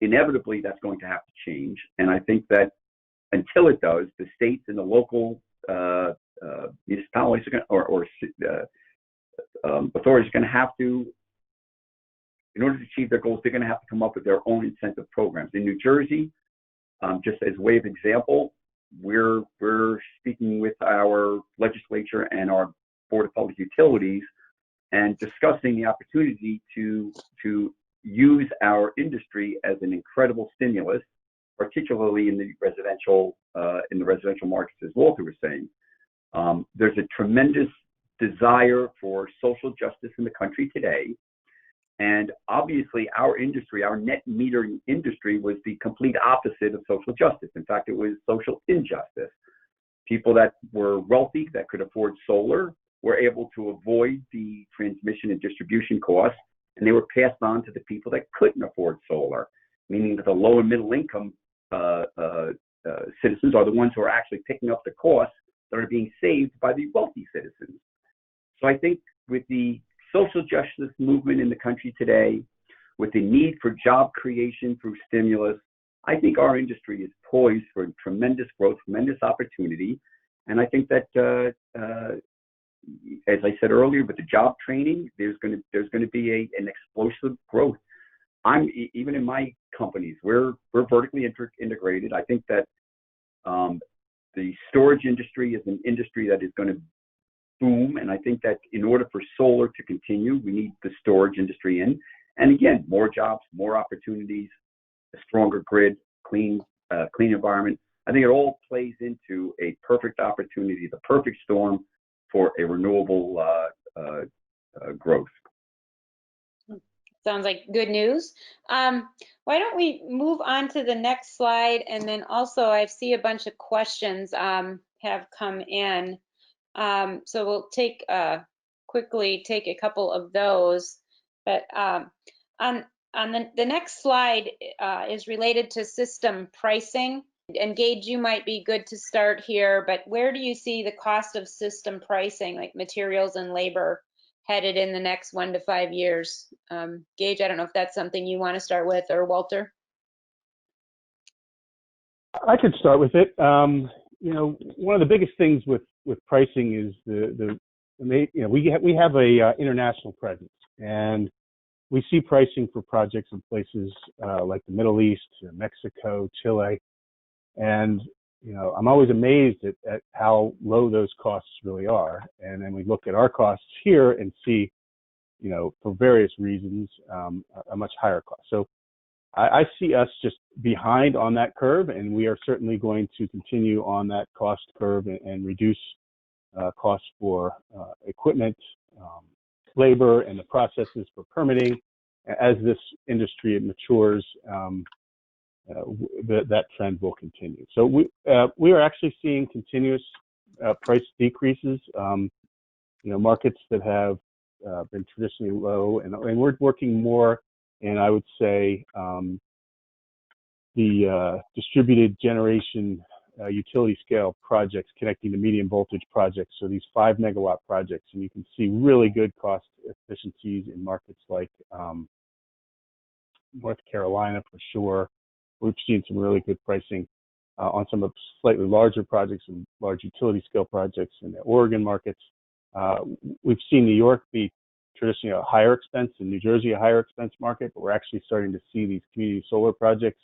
inevitably that's going to have to change, and I think that until it does, the states and the local municipalities authorities are going to have to, in order to achieve their goals, they're going to have to come up with their own incentive programs. In New Jersey, just as a way of example, we're speaking with our legislature and our Board of Public Utilities and discussing the opportunity to use our industry as an incredible stimulus, particularly in the residential markets, as Walter was saying. There's a tremendous desire for social justice in the country today. And obviously our industry, our net metering industry, was the complete opposite of social justice. In fact, it was social injustice. People that were wealthy, that could afford solar, were able to avoid the transmission and distribution costs, and they were passed on to the people that couldn't afford solar, meaning that the low and middle income citizens are the ones who are actually picking up the costs that are being saved by the wealthy citizens. So I think with the social justice movement in the country today, with the need for job creation through stimulus, I think our industry is poised for tremendous growth, tremendous opportunity. And I think that, as I said earlier, with the job training, there's going to be an explosive growth. Even in my companies, we're vertically integrated. I think that the storage industry is an industry that is going to boom, and I think that in order for solar to continue, we need the storage industry in. And again, more jobs, more opportunities, a stronger grid, clean environment. I think it all plays into a perfect opportunity, the perfect storm for a renewable growth. Sounds like good news. Why don't we move on to the next slide? And then also I see a bunch of questions have come in. So we'll quickly take a couple of those. But on the next slide is related to system pricing. And Gage, you might be good to start here, but where do you see the cost of system pricing, like materials and labor, headed in the next 1 to 5 years? Gage, I don't know if that's something you want to start with, or Walter. I could start with it. One of the biggest things with pricing is we have a international presence, and we see pricing for projects in places like the Middle East, Mexico, Chile, and I'm always amazed at how low those costs really are. And then we look at our costs here and see, for various reasons, a much higher cost. So I see us just behind on that curve, and we are certainly going to continue on that cost curve and reduce costs for equipment, labor, and the processes for permitting. As this industry matures, that trend will continue. So we are actually seeing continuous price decreases. Markets that have been traditionally low, and we're working more in, I would say, the distributed generation utility scale projects connecting to medium voltage projects. So these 5 megawatt projects, and you can see really good cost efficiencies in markets like North Carolina for sure. We've seen some really good pricing on some of slightly larger projects and large utility scale projects in the Oregon markets. We've seen New York be traditionally a higher expense, and New Jersey a higher expense market, but we're actually starting to see these community solar projects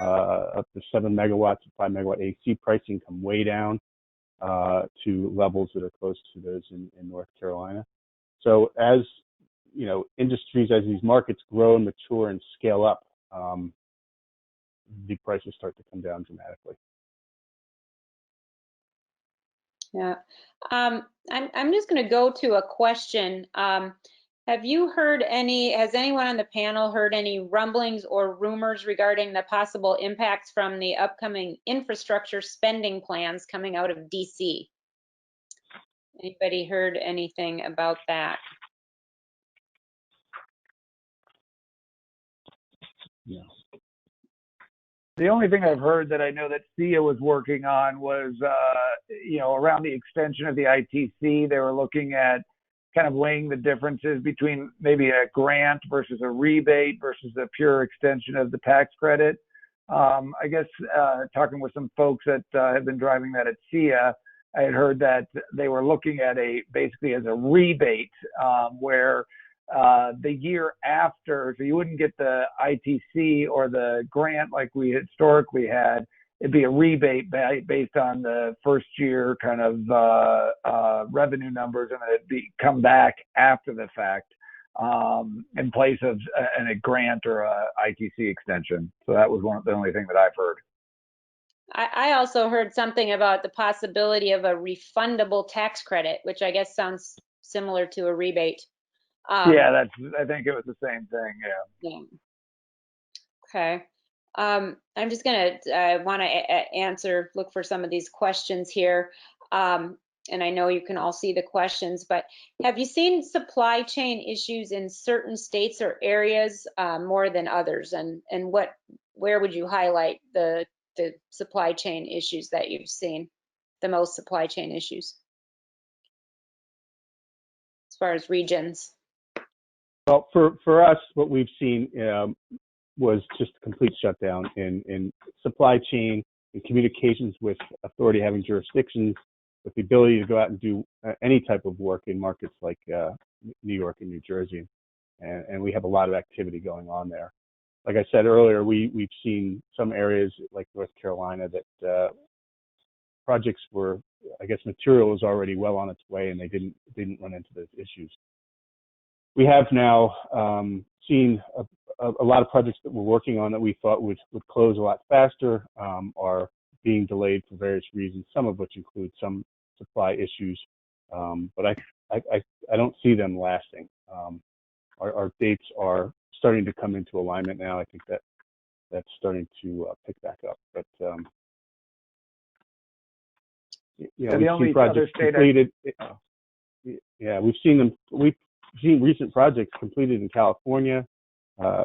up to 7 megawatts and 5 megawatt AC pricing come way down to levels that are close to those in North Carolina. So as industries, as these markets grow and mature and scale up, the prices start to come down dramatically. Yeah. I'm just going to go to a question. Have you heard has anyone on the panel heard any rumblings or rumors regarding the possible impacts from the upcoming infrastructure spending plans coming out of DC? Anybody heard anything about that? Yeah. The only thing I've heard that I know that SIA was working on was, around the extension of the ITC, they were looking at kind of weighing the differences between maybe a grant versus a rebate versus a pure extension of the tax credit. I guess talking with some folks that have been driving that at SIA, I had heard that they were looking at basically as a rebate where the year after, so you wouldn't get the ITC or the grant like we historically had. It'd be a rebate based on the first year kind of revenue numbers, and it'd come back after the fact in place of a grant or a ITC extension. So that was the only thing that I've heard. I also heard something about the possibility of a refundable tax credit, which I guess sounds similar to a rebate. Yeah, I think it was the same thing. Yeah. Okay. I'm just gonna want to look for some of these questions here. And I know you can all see the questions, but have you seen supply chain issues in certain states or areas more than others? And where would you highlight the supply chain issues that you've seen, the most supply chain issues as far as regions? Well, for us, what we've seen was just a complete shutdown in supply chain and communications with authority having jurisdictions, with the ability to go out and do any type of work in markets like New York and New Jersey. And we have a lot of activity going on there. Like I said earlier, we've seen some areas like North Carolina that projects were, I guess material was already well on its way and they didn't run into those issues. We have now seen a lot of projects that we're working on that we thought would close a lot faster are being delayed for various reasons, some of which include some supply issues. But I don't see them lasting. Our dates are starting to come into alignment now. I think that's starting to pick back up. But we've seen projects completed. We've seen them. We've seen recent projects completed in California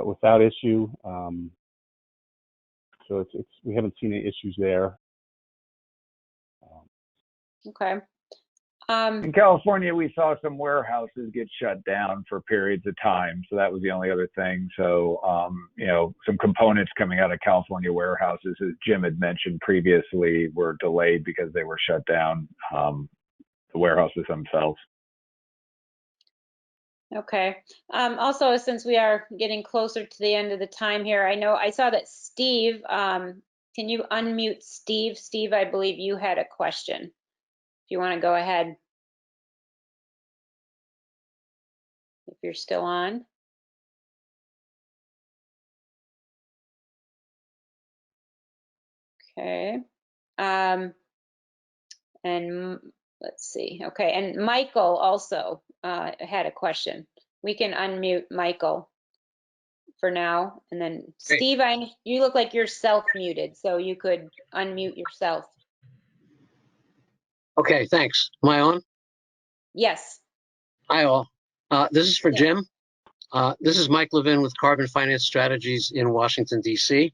without issue. So we haven't seen any issues there. Okay. In California, we saw some warehouses get shut down for periods of time. So that was the only other thing. So, some components coming out of California warehouses, as Jim had mentioned previously, were delayed because they were shut down, the warehouses themselves. Okay. Also, since we are getting closer to the end of the time here, I saw that Steve, can you unmute Steve? Steve, I believe you had a question. If you want to go ahead. If you're still on. Okay. And let's see. Okay. And Michael also had a question. We can unmute Michael for now. And then Steve, you look like you're self-muted, so you could unmute yourself. Okay, thanks. Am I on? Yes. Hi, all. This is for Jim. This is Mike Levin with Carbon Finance Strategies in Washington, D.C.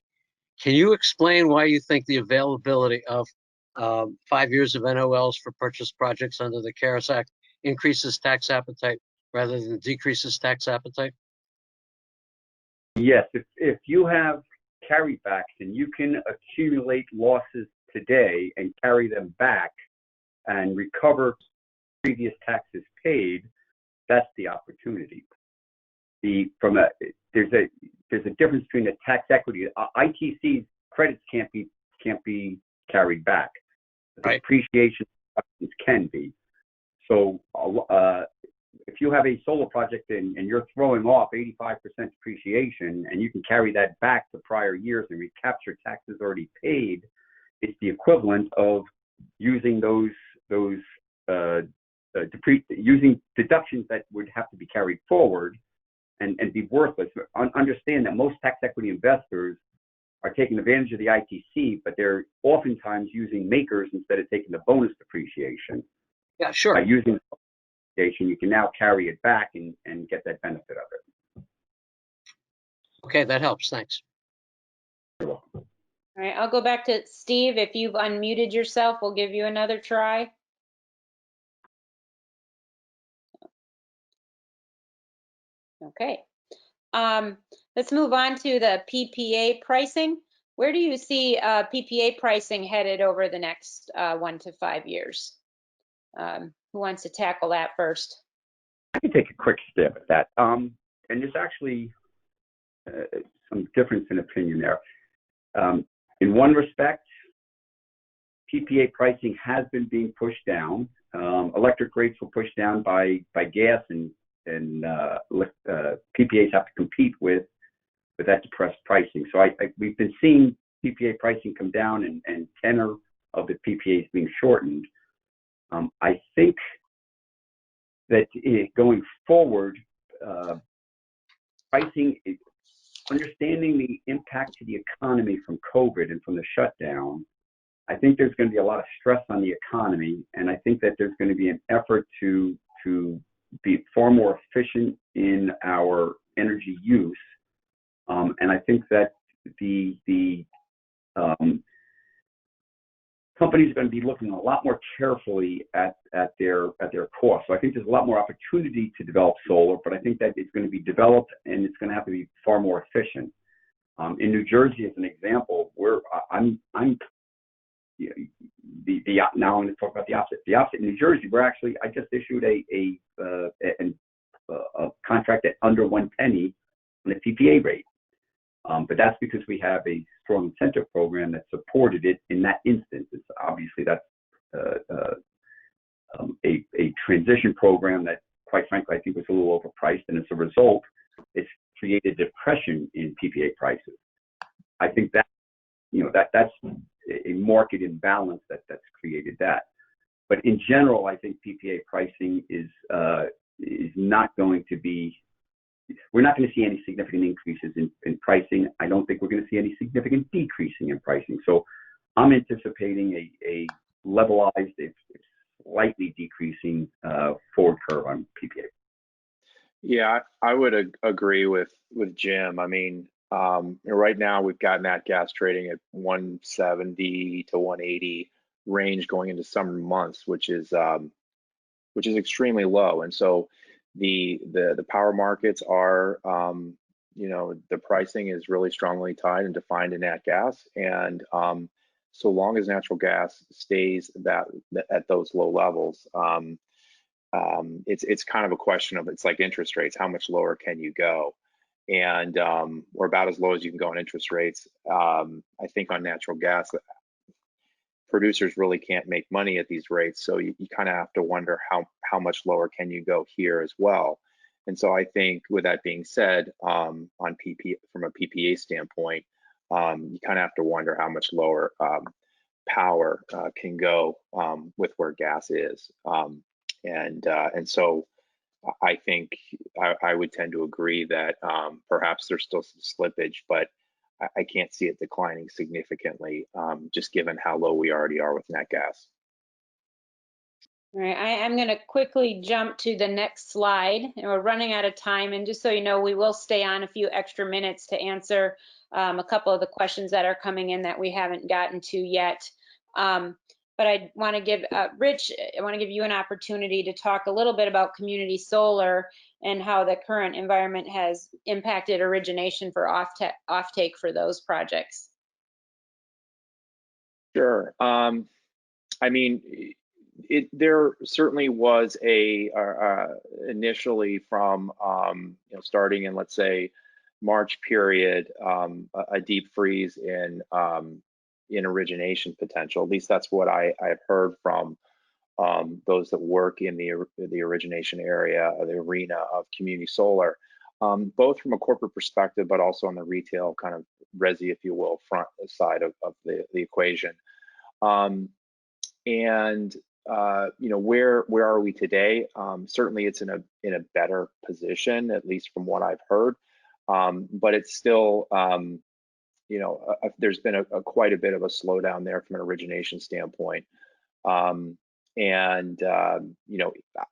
Can you explain why you think the availability of 5 years of NOLs for purchase projects under the CARES Act increases tax appetite rather than decreases tax appetite? Yes, if you have carrybacks and you can accumulate losses today and carry them back and recover previous taxes paid, that's the opportunity. There's a difference between the tax equity. ITC credits can't be carried back. Right. Depreciation can be. So if you have a solar project and you're throwing off 85% depreciation and you can carry that back to prior years and recapture taxes already paid, it's the equivalent of using those those using deductions that would have to be carried forward and be worthless. Understand that most tax equity investors are taking advantage of the ITC, but they're oftentimes using makers instead of taking the bonus depreciation. Yeah, sure. By using depreciation, you can now carry it back and get that benefit of it. Okay, that helps. Thanks. You're welcome. All right, I'll go back to Steve. If you've unmuted yourself, we'll give you another try. Okay. Let's move on to the PPA pricing. Where do you see PPA pricing headed over the next 1 to 5 years? Who wants to tackle that first? I can take a quick stab at that. And there's actually some difference in opinion there. In one respect, PPA pricing has been being pushed down. Electric rates were pushed down by gas, and PPAs have to compete with that depressed pricing. So we've been seeing PPA pricing come down and tenor of the PPAs being shortened. I think that going forward, pricing, understanding the impact to the economy from COVID and from the shutdown, I think there's going to be a lot of stress on the economy, and I think that there's going to be an effort to be far more efficient in our energy use. And I think that the companies are going to be looking a lot more carefully at their costs. So I think there's a lot more opportunity to develop solar, but I think that it's going to be developed and it's going to have to be far more efficient. In New Jersey, as an example, where now I'm going to talk about the opposite. The opposite in New Jersey, I just issued a contract at under 1 penny on the PPA rate. But that's because we have a strong incentive program that supported it in that instance. It's obviously that's a transition program that, quite frankly, I think was a little overpriced, and as a result, it's created depression in PPA prices. I think that that's a market imbalance that's created that. But in general, I think PPA pricing is not going to be. We're not going to see any significant increases in pricing. I don't think we're going to see any significant decreasing in pricing. So I'm anticipating a levelized, if slightly decreasing forward curve on PPA. Yeah, I would agree with Jim. I mean, right now we've got nat gas trading at 170 to 180 range going into summer months, which is extremely low. And so the power markets are, the pricing is really strongly tied and defined in nat gas. And so long as natural gas stays at those low levels, it's kind of a question of, it's like interest rates, how much lower can you go? And we're about as low as you can go on interest rates. I think on natural gas, producers really can't make money at these rates. So you kind of have to wonder how much lower can you go here as well. And so I think with that being said, from a PPA standpoint, you kind of have to wonder how much lower power can go with where gas is. And so I think I would tend to agree that perhaps there's still some slippage, but I can't see it declining significantly, just given how low we already are with nat gas. All right, I'm going to quickly jump to the next slide, and we're running out of time. And just so you know, we will stay on a few extra minutes to answer a couple of the questions that are coming in that we haven't gotten to yet. But I want to give Rich, I want to give you an opportunity to talk a little bit about community solar and how the current environment has impacted origination for offtake for those projects. Sure. I mean, there certainly was initially from starting in, let's say, March period, a deep freeze in origination potential. At least that's what I've heard from those that work in the origination area, or the arena of community solar, both from a corporate perspective, but also on the retail kind of resi, if you will, front side of the equation. And where are we today? Certainly, it's in a better position, at least from what I've heard. But it's still, there's been quite a bit of a slowdown there from an origination standpoint.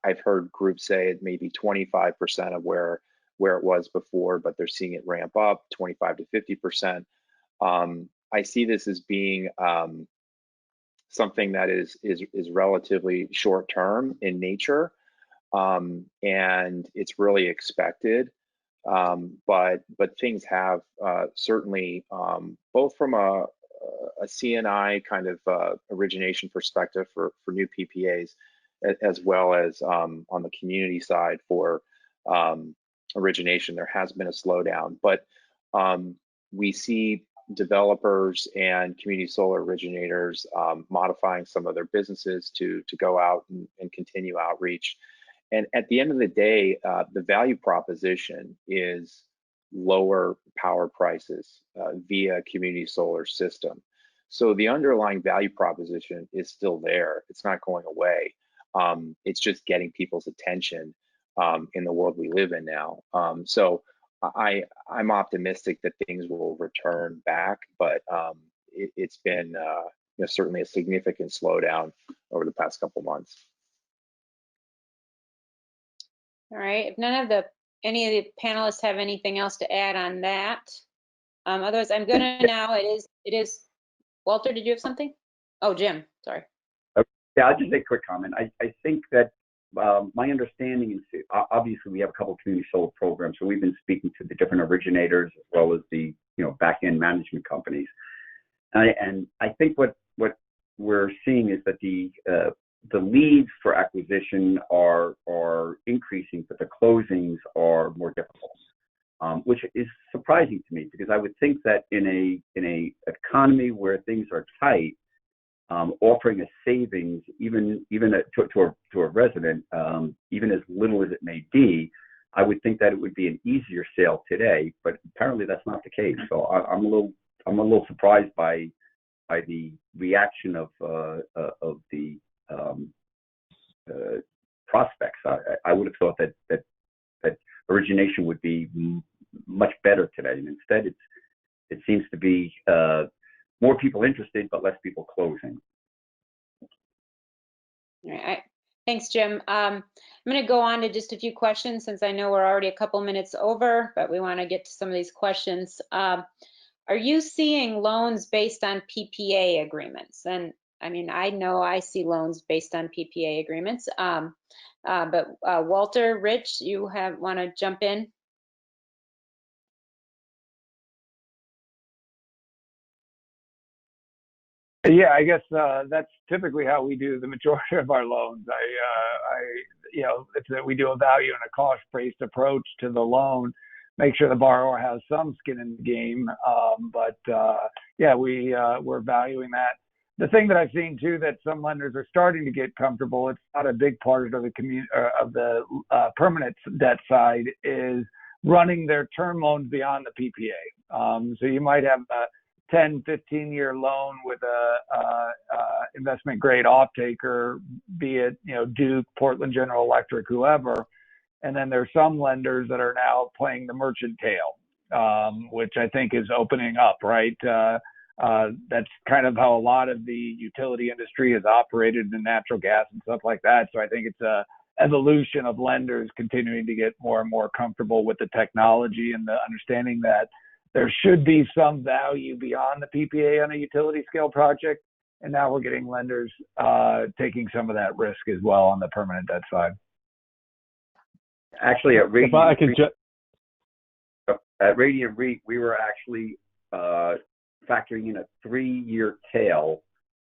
I've heard groups say it may be 25% of where it was before, but they're seeing it ramp up 25 to 50%. I see this as being something that is relatively short term in nature, and it's really expected. But things have certainly, both from a CNI kind of origination perspective for new PPAs, as well as on the community side for origination, there has been a slowdown. But we see developers and community solar originators modifying some of their businesses to go out and continue outreach. And at the end of the day, the value proposition is lower power prices via community solar system. So the underlying value proposition is still there. It's not going away. It's just getting people's attention in the world we live in now. So I'm optimistic that things will return back, but it's been certainly a significant slowdown over the past couple months. All right. If any of the panelists have anything else to add on that, otherwise I'm gonna now. It is. Walter, did you have something? Oh, Jim. Sorry. Yeah, I'll just make a quick comment. I think that my understanding is, obviously we have a couple of community solar programs, so we've been speaking to the different originators as well as the back-end management companies, and I think what we're seeing is that the leads for acquisition are increasing, but the closings are more difficult, which is surprising to me, because I would think that in a economy where things are tight, offering a savings, even to a resident, even as little as it may be, I would think that it would be an easier sale today. But apparently that's not the case. So I'm a little surprised by the reaction of the prospects. I would have thought that origination would be much better today, and instead it seems to be more people interested, but less people closing. All right. Thanks, Jim. I'm going to go on to just a few questions, since I know we're already a couple minutes over, but we want to get to some of these questions. Are you seeing loans based on PPA agreements? And I mean, I know I see loans based on PPA agreements, but Walter, Rich, you want to jump in? Yeah, I guess that's typically how we do the majority of our loans. It's that we do a value and a cost-based approach to the loan, make sure the borrower has some skin in the game. We're valuing that. The thing that I've seen too, that some lenders are starting to get comfortable, it's not a big part of the permanent debt side, is running their term loans beyond the PPA. So you might have a 10, 15-year loan with a investment grade off-taker, be it Duke, Portland General Electric, whoever. And then there's some lenders that are now playing the merchant tail, which I think is opening up, right? That's kind of how a lot of the utility industry has operated in natural gas and stuff like that. So I think it's a evolution of lenders continuing to get more and more comfortable with the technology and the understanding that there should be some value beyond the PPA on a utility scale project. And now we're getting lenders taking some of that risk as well on the permanent debt side. Actually, at Radiant REIT, we were actually factoring in a 3-year tail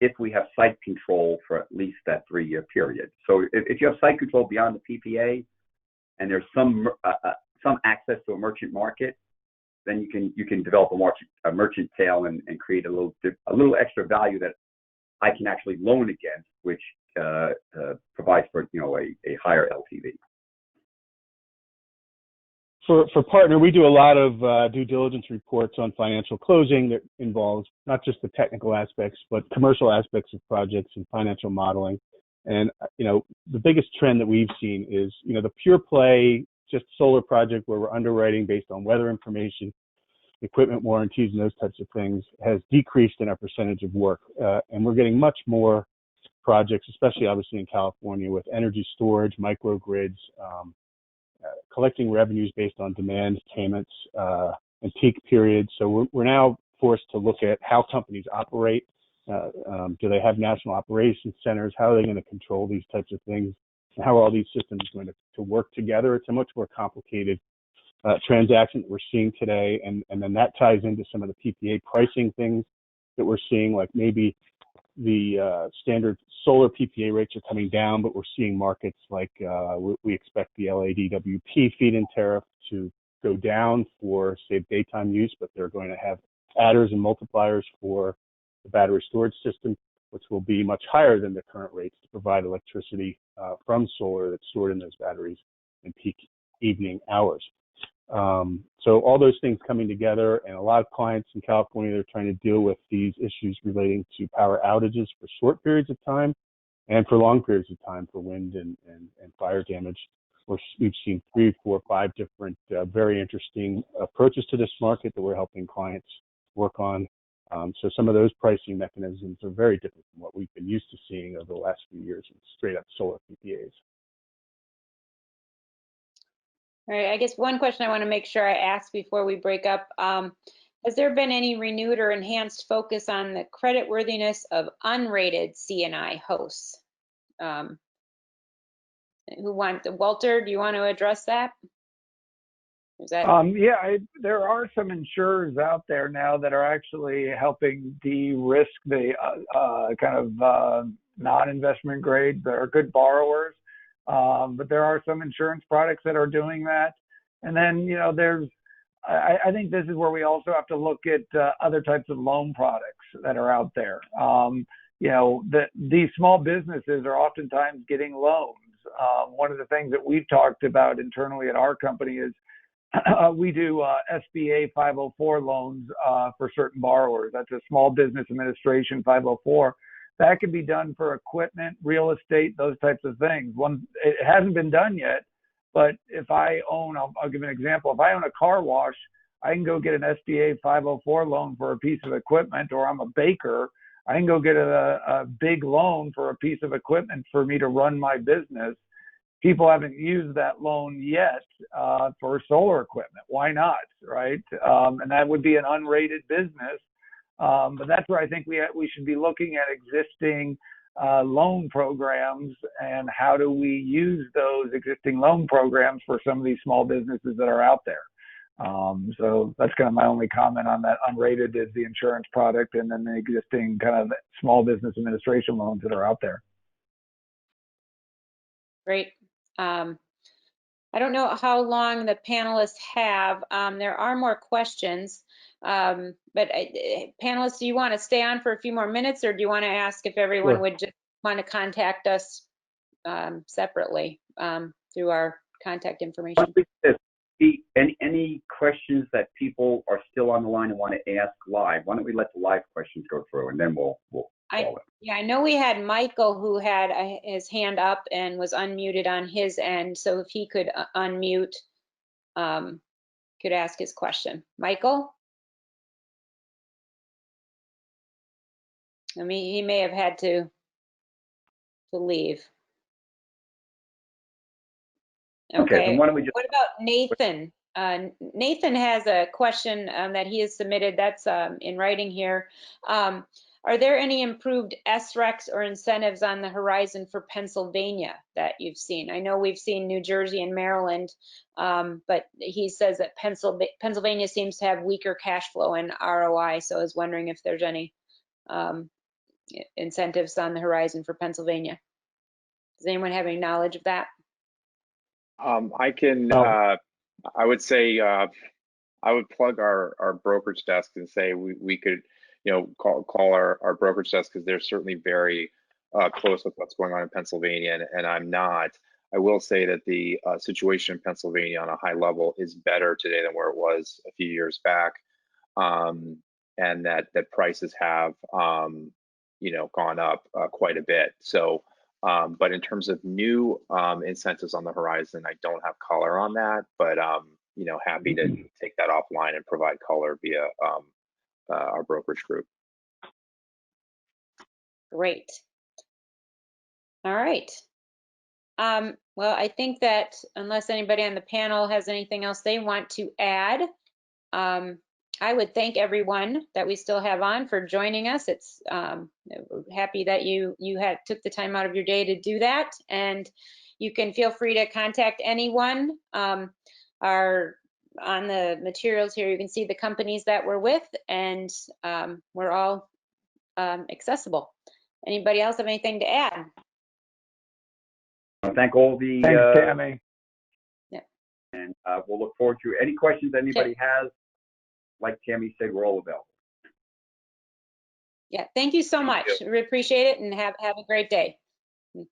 if we have site control for at least that 3-year period. So if you have site control beyond the PPA and there's some access to a merchant market, then you can develop a merchant tail and create a little extra value that I can actually loan against, which provides for a higher LTV. For partner, we do a lot of due diligence reports on financial closing that involves not just the technical aspects, but commercial aspects of projects and financial modeling. And, the biggest trend that we've seen is, the pure play, just solar project where we're underwriting based on weather information, equipment warranties, and those types of things has decreased in our percentage of work. And we're getting much more projects, especially obviously in California, with energy storage, microgrids, collecting revenues based on demand payments and peak periods. So we're now forced to look at how companies operate. Do they have national operations centers? How are they going to control these types of things? And how are all these systems going to work together? It's a much more complicated transaction that we're seeing today. And then that ties into some of the PPA pricing things that we're seeing, like maybe the standard solar PPA rates are coming down, but we're seeing markets like we expect the LADWP feed-in tariff to go down for, say, daytime use, but they're going to have adders and multipliers for the battery storage system, which will be much higher than the current rates to provide electricity from solar that's stored in those batteries in peak evening hours. So all those things coming together, and a lot of clients in California, they're trying to deal with these issues relating to power outages for short periods of time and for long periods of time for wind and fire damage. We've seen 3, 4, 5 different very interesting approaches to this market that we're helping clients work on. So some of those pricing mechanisms are very different from what we've been used to seeing over the last few years in straight up solar PPAs. All right, I guess one question I want to make sure I ask before we break up, has there been any renewed or enhanced focus on the creditworthiness of unrated C&I hosts? Walter, do you want to address that? There are some insurers out there now that are actually helping de-risk the non-investment grade. They're good borrowers. But there are some insurance products that are doing that. And then, I think this is where we also have to look at other types of loan products that are out there. These small businesses are oftentimes getting loans. One of the things that we've talked about internally at our company is we do SBA 504 loans for certain borrowers. That's a Small Business Administration 504. That can be done for equipment, real estate, those types of things. It hasn't been done yet, but if I own, I'll give an example. If I own a car wash, I can go get an SBA 504 loan for a piece of equipment, or I'm a baker, I can go get a big loan for a piece of equipment for me to run my business. People haven't used that loan yet for solar equipment. Why not, right? And that would be an unrated business. But that's where I think we should be looking at existing loan programs and how do we use those existing loan programs for some of these small businesses that are out there. So that's kind of my only comment on that. Unrated is the insurance product, and then the existing kind of Small Business Administration loans that are out there. Great. I don't know how long the panelists have. There are more questions, but panelists, do you want to stay on for a few more minutes, or do you want to ask if everyone would just want to contact us separately through our contact information? Any questions that people are still on the line and want to ask live? Why don't we let the live questions go through, and then we'll call it. Yeah, I know we had Michael who had his hand up and was unmuted on his end. So if he could unmute, could ask his question. Michael? I mean, he may have had to leave. Okay, then why don't we just... What about Nathan? Nathan has a question that he has submitted. That's in writing here. Are there any improved SRECs or incentives on the horizon for Pennsylvania that you've seen? I know we've seen New Jersey and Maryland, but he says that Pennsylvania seems to have weaker cash flow and ROI. So I was wondering if there's any incentives on the horizon for Pennsylvania. Does anyone have any knowledge of that? I can, I would say, I would plug our brokerage desk and say we could, call our brokerage desk, because they're certainly very close with what's going on in Pennsylvania, and I'm not. I will say that the situation in Pennsylvania on a high level is better today than where it was a few years back, and that prices have, gone up quite a bit. So But in terms of new incentives on the horizon, I don't have color on that, but you know, happy to take that offline and provide color via our brokerage group. Great. All right. Well, I think that unless anybody on the panel has anything else they want to add, I would thank everyone that we still have on for joining us. It's happy that you took the time out of your day to do that, and you can feel free to contact anyone. Our on the materials here, you can see the companies that we're with, and we're all accessible. Anybody else have anything to add? I thank all the. Thanks, Tammy. Yeah. And we'll look forward to any questions anybody has. Like Tammy said, we're all available. Yeah, thank you so much. We appreciate it, and have a great day.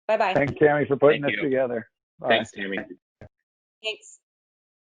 Bye-bye. Thanks, Tammy, for putting Thank this you. together. Bye. Thanks, Tammy. Thanks.